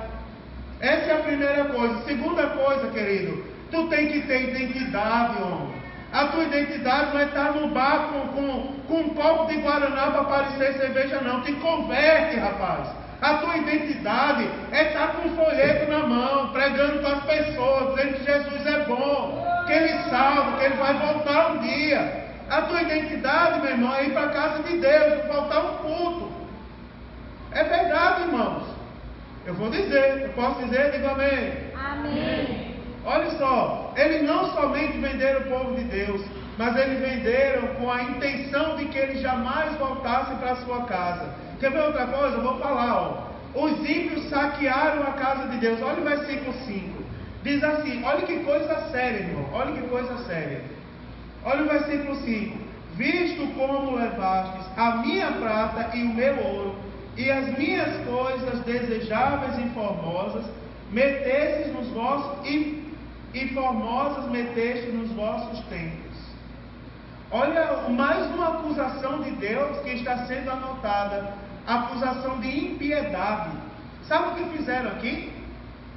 Essa é a primeira coisa. Segunda coisa, querido, tu tem que ter identidade, homem. A tua identidade não é estar no bar com um copo de Guaraná para parecer cerveja, não. Te converte, rapaz. A tua identidade é estar com um folheto na mão, pregando para as pessoas, dizendo que Jesus é bom, que Ele salva, que Ele vai voltar um dia. A tua identidade, meu irmão, é ir para a casa de Deus, não faltar um culto. É verdade, irmãos. Eu vou dizer, eu posso dizer, digo amém. Amém. Olha só, eles não somente venderam o povo de Deus, mas eles venderam com a intenção de que eles jamais voltassem para a sua casa. Quer ver outra coisa? Eu vou falar, Os ímpios saquearam a casa de Deus. Olha o versículo 5. Diz assim, olha que coisa séria, irmão. Olha que coisa séria. Olha o versículo 5. Visto como levastes a minha prata e o meu ouro, e as minhas coisas desejáveis e formosas, metestes nos vossos, e formosas meteste nos vossos templos. Olha, mais uma acusação de Deus que está sendo anotada, acusação de impiedade. Sabe o que fizeram aqui?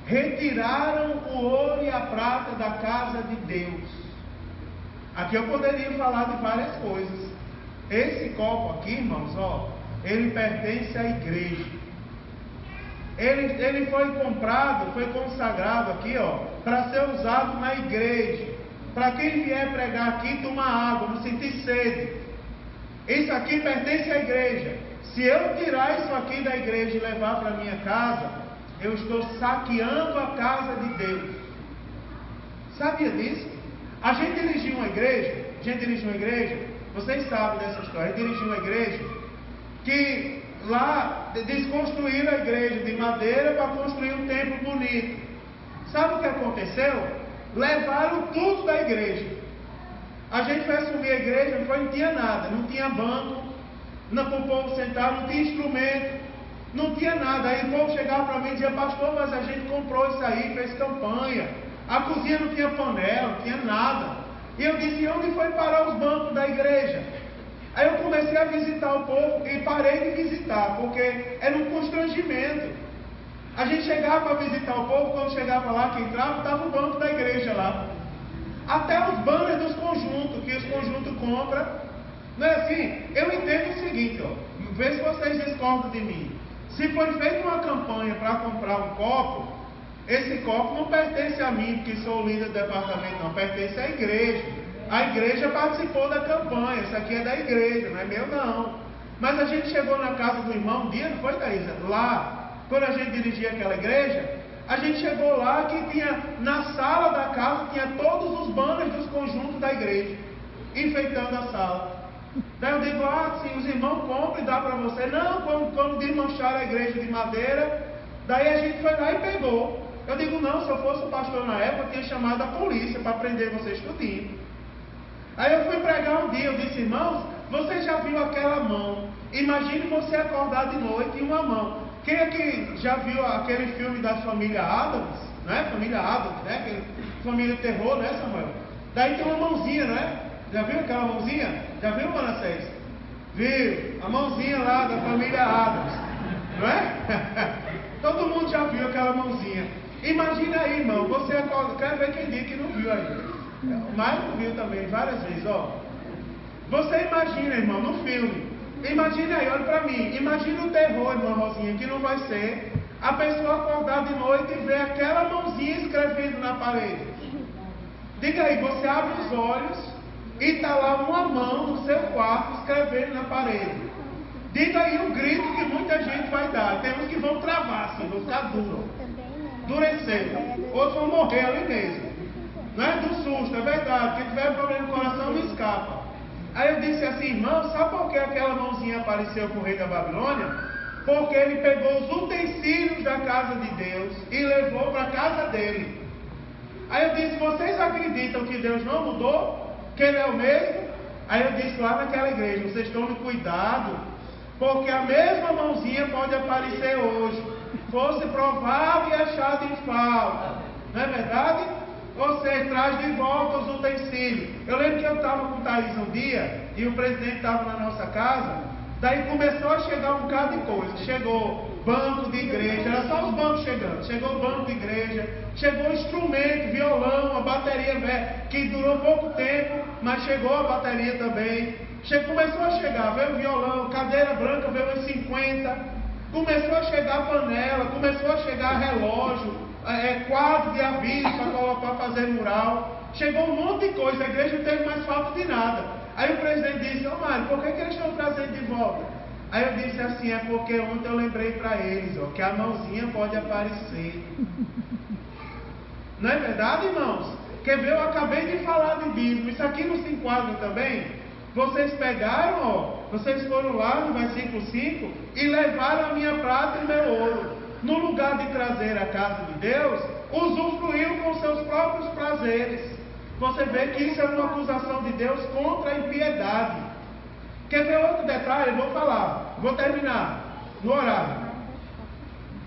Retiraram o ouro e a prata da casa de Deus. Aqui eu poderia falar de várias coisas. Esse copo aqui, irmãos, ó, ele pertence à igreja. Ele foi comprado, foi consagrado aqui, ó, para ser usado na igreja. Para quem vier pregar aqui, tomar água, não sentir sede. Isso aqui pertence à igreja. Se eu tirar isso aqui da igreja e levar para minha casa, eu estou saqueando a casa de Deus. Sabia disso? A gente dirigiu uma igreja, vocês sabem dessa história. A gente dirigiu uma igreja que lá desconstruíram a igreja de madeira para construir um templo bonito. Sabe o que aconteceu? Levaram tudo da igreja. A gente foi assumir a igreja, não tinha nada, não tinha banco, para o povo sentar, não tinha instrumento, não tinha nada. Aí o povo chegava para mim e dizia: pastor, mas a gente comprou isso aí, fez campanha, a cozinha não tinha panela, não tinha nada. E eu disse: onde foi parar os bancos da igreja? Aí eu comecei a visitar o povo e parei de visitar, porque era um constrangimento. A gente chegava para visitar o povo, quando chegava lá, que entrava, estava o banco da igreja lá. Até os banners dos conjuntos, que os conjuntos compram. Não é assim? Eu entendo o seguinte, ó, vê se vocês discordam de mim. Se foi feita uma campanha para comprar um copo, esse copo não pertence a mim, porque sou o líder do departamento, não, pertence à igreja. A igreja participou da campanha, isso aqui é da igreja, não é meu não. Mas a gente chegou na casa do irmão um dia, não foi, Thaís? Lá, quando a gente dirigia aquela igreja, a gente chegou lá que tinha, na sala da casa, tinha todos os banners dos conjuntos da igreja, enfeitando a sala. Daí eu digo: sim, os irmãos compram e dá para você. Não, quando desmancharam a igreja de madeira, daí a gente foi lá e pegou. Eu digo: não, se eu fosse o pastor na época, eu tinha chamado a polícia para prender vocês tudinho. Aí eu fui pregar um dia, eu disse: irmãos, você já viu aquela mão? Imagine você acordar de noite e uma mão. Quem aqui já viu aquele filme da família Adams, né? Família Adams, né? Aquele família terror, né, Samuel? Daí tem uma mãozinha, né? Já viu aquela mãozinha? Já viu, Manassés? Viu? A mãozinha lá da família Adams, não é? Todo mundo já viu aquela mãozinha. Imagina aí, irmão, você acorda, quero ver quem diz que não viu aí. O Marco viu também várias vezes, ó. Você imagina, irmão, no filme. Imagina aí, olha para mim. Imagina o terror, irmã Rosinha, que não vai ser a pessoa acordar de noite e ver aquela mãozinha escrevendo na parede. Diga aí, você abre os olhos e está lá uma mão no seu quarto escrevendo na parede. Diga aí o grito que muita gente vai dar. Tem uns que vão travar, assim, vão ficar duro, endurecer. Outros vão morrer ali mesmo. Não é do susto, é verdade. Quem tiver problema no coração não escapa. Aí eu disse assim: irmão, sabe por que aquela mãozinha apareceu com o rei da Babilônia? Porque ele pegou os utensílios da casa de Deus e levou para a casa dele. Aí eu disse: vocês acreditam que Deus não mudou? Que Ele é o mesmo? Aí eu disse lá naquela igreja: vocês tomem cuidado, porque a mesma mãozinha pode aparecer hoje. Fosse provado e achado em falta. Não é verdade? Você traz de volta os utensílios. Eu lembro que eu estava com o Thaís um dia e o presidente estava na nossa casa. Daí começou a chegar um bocado de coisa. Chegou banco de igreja, era só os bancos chegando. Chegou banco de igreja, chegou instrumento, violão, a bateria velha, que durou pouco tempo, mas chegou a bateria também. Começou a chegar, veio o violão, cadeira branca veio uns 50. Começou a chegar panela, começou a chegar relógio. Quadro de aviso para colocar, fazer mural. Chegou um monte de coisa, a igreja não teve mais falta de nada. Aí o presidente disse: ô Mário, por que eles estão trazendo de volta? Aí eu disse assim: é porque ontem eu lembrei para eles, ó, que a mãozinha pode aparecer. Não é verdade, irmãos? Quer ver? Eu acabei de falar de dízimo, isso aqui não se enquadra também? Vocês pegaram, ó, vocês foram lá no versículo 5 e levaram a minha prata e meu ouro. No lugar de trazer a casa de Deus, usufruiu com seus próprios prazeres. Você vê que isso é uma acusação de Deus contra a impiedade. Quer ver outro detalhe? Eu vou falar, vou terminar no horário.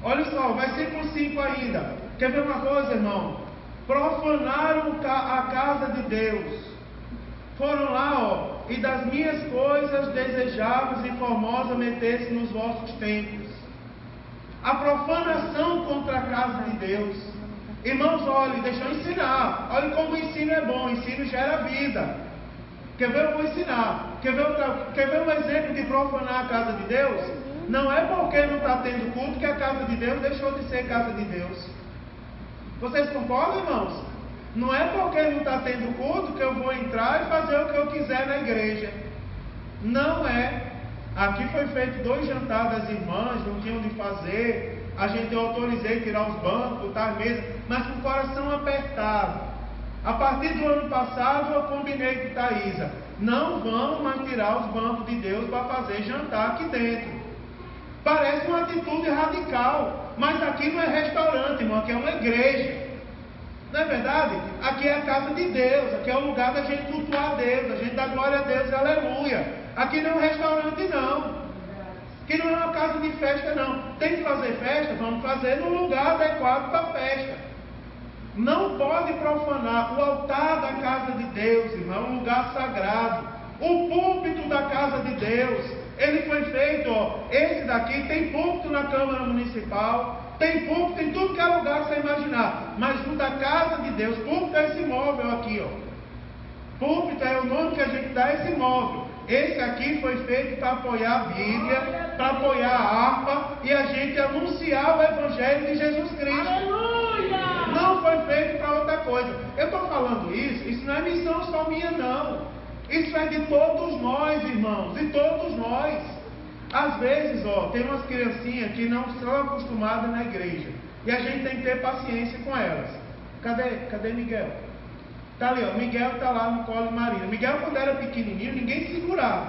Olha só, versículo 5 ainda. Quer ver uma coisa, irmão? Profanaram a casa de Deus. Foram lá, ó, e das minhas coisas desejáveis e formosas metesse nos vossos templos. A profanação contra a casa de Deus. Irmãos, olhem, deixa eu ensinar. Olhem como o ensino é bom, o ensino gera vida. Quer ver? Eu vou ensinar. Quer ver um exemplo de profanar a casa de Deus? Não é porque não está tendo culto que a casa de Deus deixou de ser casa de Deus. Vocês concordam, irmãos? Não é porque não está tendo culto que eu vou entrar e fazer o que eu quiser na igreja. Não é. Aqui foi feito 2 jantares das irmãs, não tinham de fazer. A gente eu autorizei tirar os bancos, botar as mesas, mas com o coração apertado. A partir do ano passado eu combinei com Thaisa: não vamos mais tirar os bancos de Deus para fazer jantar aqui dentro. Parece uma atitude radical, mas aqui não é restaurante, irmão, aqui é uma igreja. Não é verdade? Aqui é a casa de Deus, aqui é o lugar da gente cultuar a Deus, a gente dá glória a Deus, aleluia. Aqui não é um restaurante, não. Aqui não é uma casa de festa, não. Tem que fazer festa? Vamos fazer no lugar adequado para a festa. Não pode profanar o altar da casa de Deus, irmão, é um lugar sagrado. O púlpito da casa de Deus, ele foi feito, esse daqui tem púlpito na Câmara Municipal, tem púlpito em tudo que é lugar que você imaginar, mas o da casa de Deus, púlpito é esse móvel aqui, púlpito é o nome que a gente dá a esse móvel. Esse aqui foi feito para apoiar a Bíblia, para apoiar a harpa e a gente anunciar o Evangelho de Jesus Cristo. Aleluia! Não foi feito para outra coisa. Eu estou falando isso não é missão só minha, não. Isso é de todos nós, irmãos, de todos nós. Às vezes, tem umas criancinhas que não são acostumadas na igreja. E a gente tem que ter paciência com elas. Cadê Miguel? Está ali, Miguel está lá no colo de Marina. Miguel, quando era pequenininho, ninguém segurava.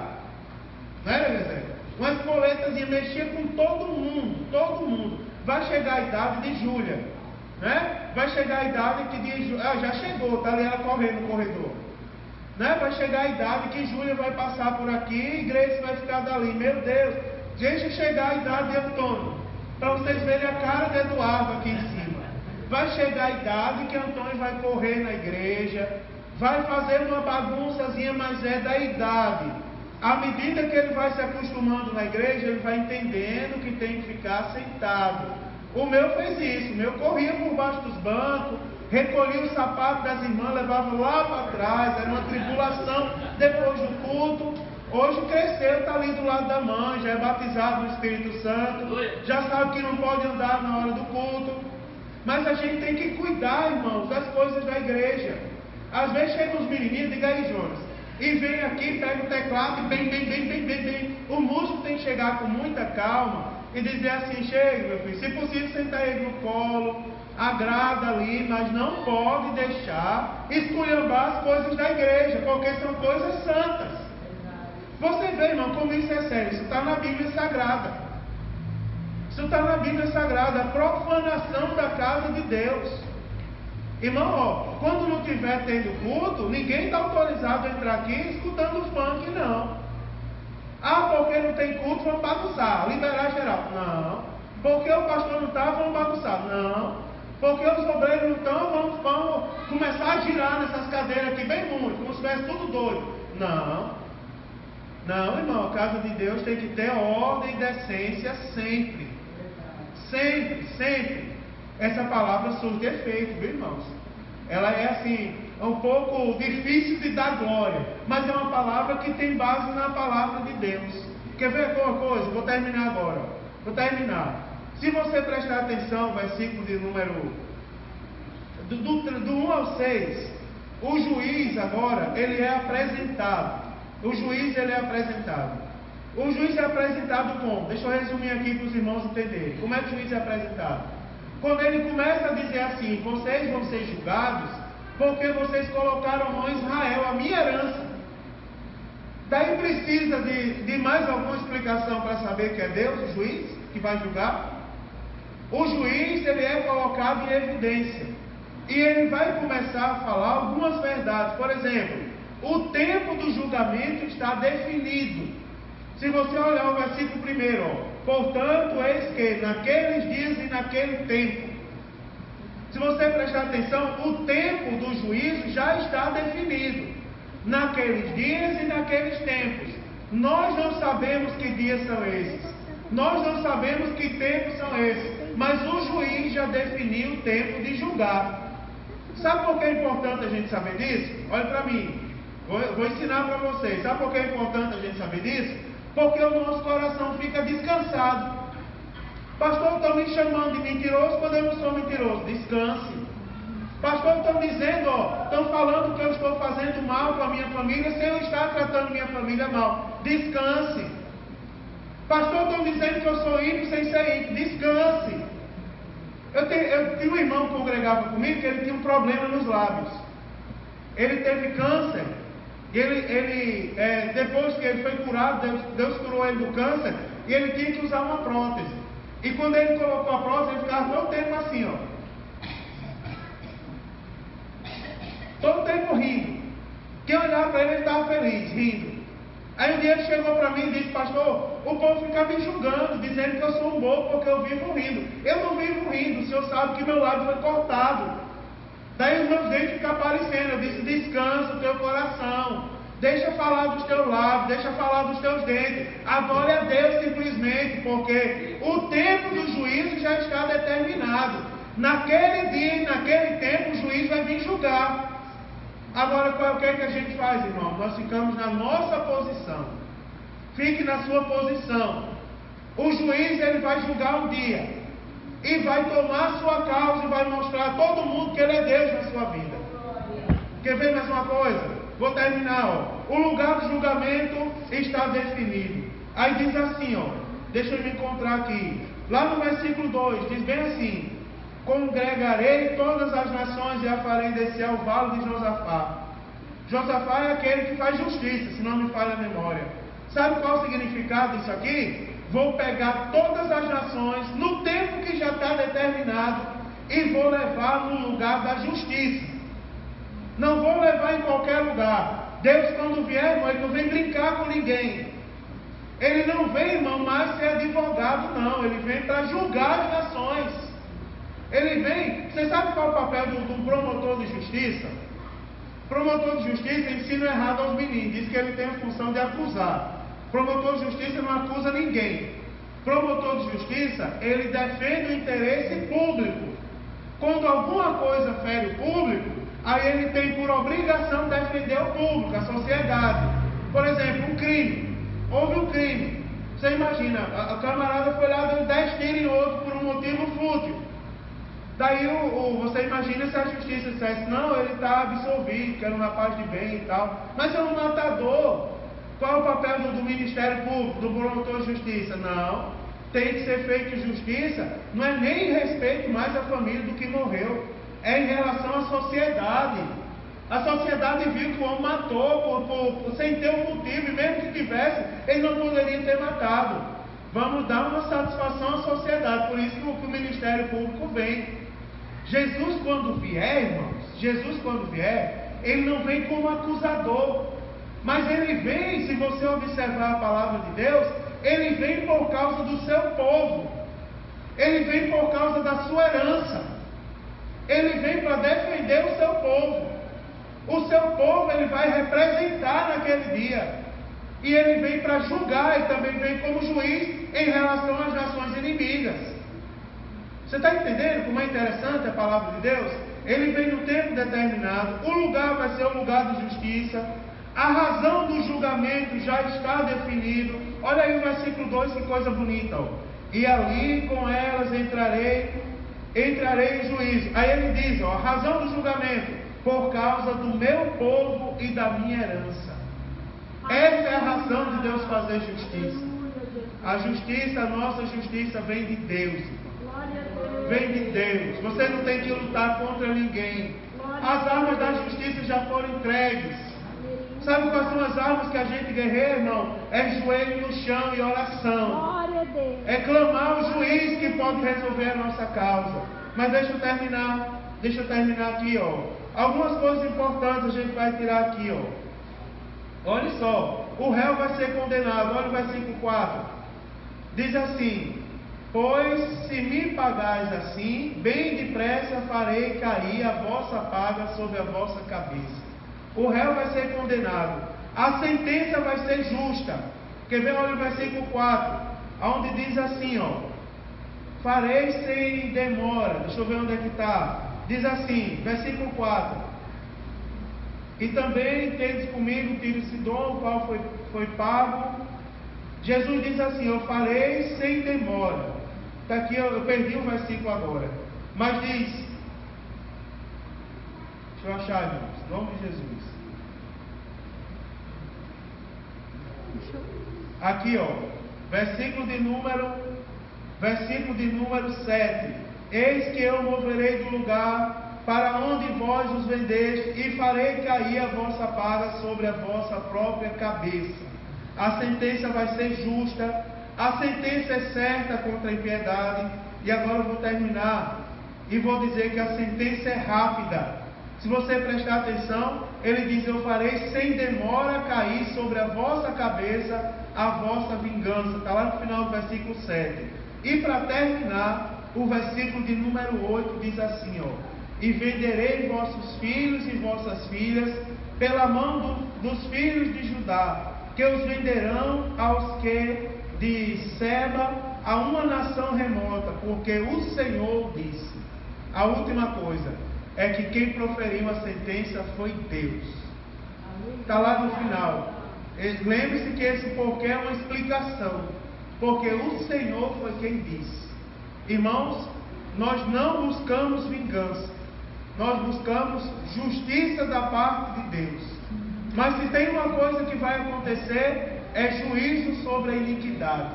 Não era, José? Uma espoletazinha mexia com todo mundo. Vai chegar a idade de Júlia, né? Vai chegar a idade que já chegou, está ali ela correndo no corredor. Né? Vai chegar a idade que Júlia vai passar por aqui e Grace vai ficar dali. Meu Deus, deixa chegar a idade de Antônio, para vocês verem a cara de Eduardo aqui em cima. Vai chegar a idade que Antônio vai correr na igreja, vai fazer uma bagunçazinha, mas é da idade. À medida que ele vai se acostumando na igreja, ele vai entendendo que tem que ficar sentado. O meu fez isso, o meu corria por baixo dos bancos, recolhia o sapato das irmãs, levava lá para trás, era uma tribulação depois do culto. Hoje cresceu, está ali do lado da mãe, já é batizado no Espírito Santo, já sabe que não pode andar na hora do culto. Mas a gente tem que cuidar, irmãos, das coisas da igreja. Às vezes chegam os menininhos, diga aí, Jonas, e vem aqui, pega o teclado e bem. O músico tem que chegar com muita calma e dizer assim: chega, meu filho, se possível sentar ele no colo, agrada ali, mas não pode deixar esculhambar as coisas da igreja, porque são coisas santas. Você vê, irmão, como isso é sério. Isso está na Bíblia Sagrada. Isso está na Bíblia Sagrada, a profanação da casa de Deus. Irmão, quando não estiver tendo culto, ninguém está autorizado a entrar aqui escutando funk, não. Ah, porque não tem culto, vamos bagunçar, liberar geral. Não. Porque o pastor não está, vamos bagunçar. Não. Porque os obreiros não estão, vamos começar a girar nessas cadeiras aqui bem muito, como se estivesse tudo doido. Não, irmão, a casa de Deus tem que ter ordem e decência sempre. Sempre. Essa palavra surge efeito, viu, irmãos? Ela é assim, um pouco difícil de dar glória, mas é uma palavra que tem base na palavra de Deus. Quer ver uma coisa? Vou terminar agora. Se você prestar atenção, versículo de número do 1 ao 6, o juiz agora, ele é apresentado. O juiz é apresentado como? Deixa eu resumir aqui para os irmãos entenderem. Como é que o juiz é apresentado? Quando ele começa a dizer assim: vocês vão ser julgados porque vocês colocaram a mão em Israel, a minha herança. Daí precisa de mais alguma explicação para saber que é Deus, o juiz, que vai julgar? O juiz, ele é colocado em evidência. E ele vai começar a falar algumas verdades. Por exemplo, o tempo do julgamento está definido. Se você olhar o versículo 1, portanto, eis que naqueles dias e naquele tempo. Se você prestar atenção, o tempo do juízo já está definido. naqueles dias e naqueles tempos. Nós não sabemos que dias são esses. Nós não sabemos que tempos são esses. Mas o juiz já definiu o tempo de julgar. Sabe por que é importante a gente saber disso? Olha para mim. Vou ensinar para vocês. Sabe por que é importante a gente saber disso? Porque o nosso coração fica descansado. Pastor, estão me chamando de mentiroso quando eu não sou mentiroso. Descanse. Pastor, estão dizendo, estão falando que eu estou fazendo mal com a minha família sem eu estar tratando minha família mal. Descanse. Pastor, estão dizendo que eu sou ímpio sem ser ímpio. Descanse. Eu tinha um irmão que congregava comigo que ele tinha um problema nos lábios. Ele teve câncer. E depois que ele foi curado, Deus curou ele do câncer, e ele tinha que usar uma prótese. E quando ele colocou a prótese, ele ficava todo tempo assim, todo tempo rindo. Quem olhava para ele estava feliz, rindo. Aí um dia ele chegou para mim e disse: pastor, o povo fica me julgando, dizendo que eu sou um bobo porque eu vivo rindo. Eu não vivo rindo, o senhor sabe que meu lábio foi cortado. Daí os meus dentes ficam aparecendo. Eu disse: descansa o teu coração, deixa falar dos teus lábios, deixa falar dos teus dentes, adore a Deus simplesmente, porque o tempo do juízo já está determinado. Naquele dia e naquele tempo o juiz vai vir julgar. Agora, o que é que a gente faz, irmão? Nós ficamos na nossa posição. Fique na sua posição. O juiz, ele vai julgar um dia e vai tomar a sua causa e vai mostrar a todo mundo que ele é Deus na sua vida. Quer ver mais uma coisa? Vou terminar, O lugar do julgamento está definido. Aí diz assim, deixa eu me encontrar aqui. Lá no versículo 2, diz bem assim: congregarei todas as nações e a farei descer ao vale de Josafá. Josafá é aquele que faz justiça, se não me falha a memória. Sabe qual é o significado disso aqui? Vou pegar todas as nações no tempo que já está determinado e vou levar no lugar da justiça. Não vou levar em qualquer lugar. Deus, quando vier, irmão, ele não vem brincar com ninguém. Ele não vem, irmão, mais ser advogado, não. Ele vem para julgar as nações. Ele vem. Você sabe qual é o papel do promotor de justiça? Promotor de justiça ensina errado aos meninos. Diz que ele tem a função de acusar. Promotor de justiça não acusa ninguém. Promotor de justiça, ele defende o interesse público. Quando alguma coisa fere o público, aí ele tem por obrigação defender o público, a sociedade. Por exemplo, um crime. Houve um crime. Você imagina, a camarada foi lá, deu 10 tiros em outro por um motivo fútil. Daí você imagina se a justiça dissesse: não, ele está absolvido, que era um rapaz de bem e tal. Mas é um matador. Qual é o papel do Ministério Público, do promotor de justiça? Não, tem que ser feita justiça. Não é nem em respeito mais à família do que morreu, é em relação à sociedade. A sociedade viu que o homem matou sem ter um motivo, e mesmo que tivesse, ele não poderia ter matado. Vamos dar uma satisfação à sociedade. Por isso que o Ministério Público vem. Jesus, quando vier, irmãos, ele não vem como acusador. Mas ele vem, se você observar a palavra de Deus, ele vem por causa do seu povo. Ele vem por causa da sua herança. Ele vem para defender o seu povo. O seu povo ele vai representar naquele dia. E ele vem para julgar e também vem como juiz em relação às nações inimigas. Você está entendendo como é interessante a palavra de Deus? Ele vem no tempo determinado. O lugar vai ser o lugar de justiça. A razão do julgamento já está definido. Olha aí o versículo 2, que coisa bonita. E ali com elas entrarei em juízo. Aí ele diz, a razão do julgamento: por causa do meu povo e da minha herança. Essa é a razão de Deus fazer justiça. A justiça, a nossa justiça vem de Deus. Vem de Deus. Você não tem que lutar contra ninguém. As armas da justiça já foram entregues. Sabe quais são as armas que a gente guerreia, irmão? É joelho no chão e oração. É clamar ao juiz que pode resolver a nossa causa. Mas deixa eu terminar aqui, Algumas coisas importantes a gente vai tirar aqui, Olha só, o réu vai ser condenado. Olha o versículo 4. Diz assim: pois se me pagais assim, bem depressa farei cair a vossa paga sobre a vossa cabeça. O réu vai ser condenado. A sentença vai ser justa. Quer ver? Olha o versículo 4, onde diz assim, ó: farei sem demora. Deixa eu ver onde é que está. Diz assim, versículo 4: e também tendes comigo Tiro e Sidom, o qual foi pago. Jesus diz assim: eu farei sem demora. Está aqui, eu perdi o versículo agora. Mas diz, deixa eu achar, irmãos, em nome de Jesus. Aqui, ó, versículo de número 7. Eis que eu moverei do lugar para onde vós os vendeste, e farei cair a vossa paga sobre a vossa própria cabeça. A sentença vai ser justa, a sentença é certa contra a impiedade. E agora eu vou terminar e vou dizer que a sentença é rápida. Se você prestar atenção, ele diz: eu farei sem demora cair sobre a vossa cabeça a vossa vingança. Está lá no final do versículo 7. E para terminar, o versículo de número 8 diz assim, ó: e venderei vossos filhos e vossas filhas pela mão dos filhos de Judá, que os venderão aos que de Seba, a uma nação remota, porque o Senhor disse. A última coisa é que quem proferiu a sentença foi Deus. Está lá no final. Lembre-se que esse porquê é uma explicação, porque o Senhor foi quem disse. Irmãos, nós não buscamos vingança, nós buscamos justiça da parte de Deus. Mas se tem uma coisa que vai acontecer, é juízo sobre a iniquidade.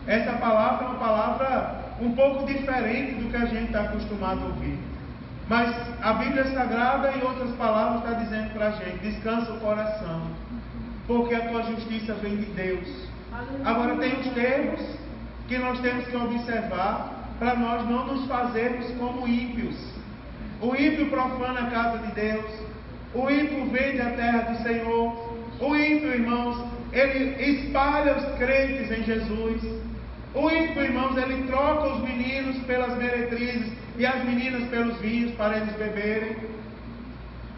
Essa palavra é uma palavra um pouco diferente do que a gente está acostumado a ouvir. Mas a Bíblia Sagrada e outras palavras está dizendo para a gente: descansa o coração, porque a tua justiça vem de Deus. Agora tem os termos que nós temos que observar para nós não nos fazermos como ímpios. O ímpio profana a casa de Deus, o ímpio vende a terra do Senhor, o ímpio, irmãos, ele espalha os crentes em Jesus. O ímpio, irmãos, ele troca os meninos pelas meretrizes e as meninas pelos vinhos para eles beberem.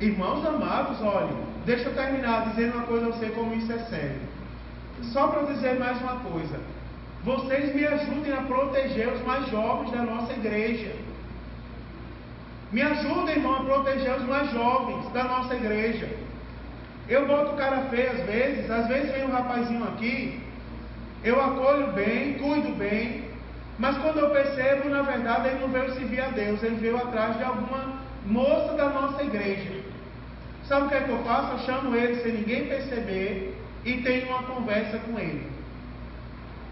Irmãos amados, olhem, deixa eu terminar dizendo uma coisa a você, como isso é sério. Só para dizer mais uma coisa: vocês me ajudem a proteger os mais jovens da nossa igreja. Me ajudem, irmão, a proteger os mais jovens da nossa igreja. Eu boto cara feia às vezes vem um rapazinho aqui, eu acolho bem, cuido bem, mas quando eu percebo, na verdade, ele não veio servir a Deus, ele veio atrás de alguma moça da nossa igreja. Sabe o que é que eu faço? Eu chamo ele sem ninguém perceber e tenho uma conversa com ele,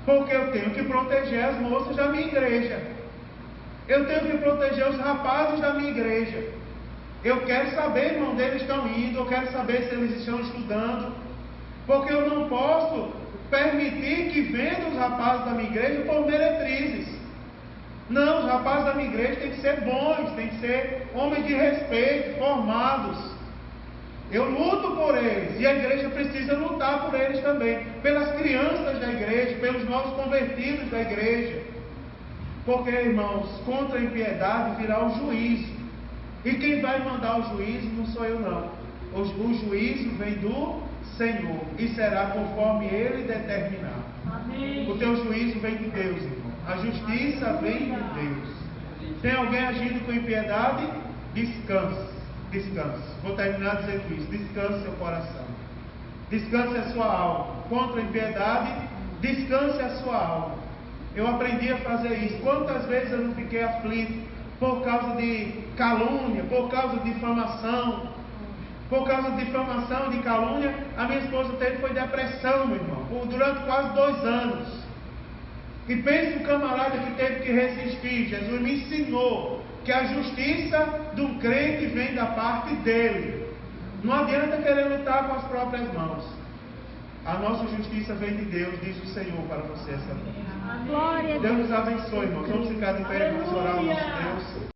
porque eu tenho que proteger as moças da minha igreja, eu tenho que proteger os rapazes da minha igreja. Eu quero saber, irmão, onde eles estão indo, eu quero saber se eles estão estudando, porque eu não posso permitir que vendam os rapazes da minha igreja por meretrizes. Não, os rapazes da minha igreja têm que ser bons, têm que ser homens de respeito, formados. Eu luto por eles, e a igreja precisa lutar por eles também, pelas crianças da igreja, pelos novos convertidos da igreja. Porque, irmãos, contra a impiedade virá o juízo. E quem vai mandar o juízo não sou eu, não. O juízo vem do Senhor, e será conforme Ele determinar. Amém. O teu juízo vem de Deus, irmão. A justiça vem de Deus. Tem alguém agindo com impiedade? Descanse. Descanse. Vou terminar dizendo isso. Descanse seu coração. Descanse a sua alma. Contra a impiedade, descanse a sua alma. Eu aprendi a fazer isso. Quantas vezes eu não fiquei aflito por causa de calúnia, por causa de difamação? Por causa de difamação e de calúnia, a minha esposa foi depressão, meu irmão, durante quase 2 anos. E pense um camarada que teve que resistir. Jesus me ensinou que a justiça do crente vem da parte dele. Não adianta querer lutar com as próprias mãos. A nossa justiça vem de Deus, diz o Senhor para você essa noite. Deus nos abençoe, irmãos. Vamos ficar de pé e vamos orar ao nosso Deus.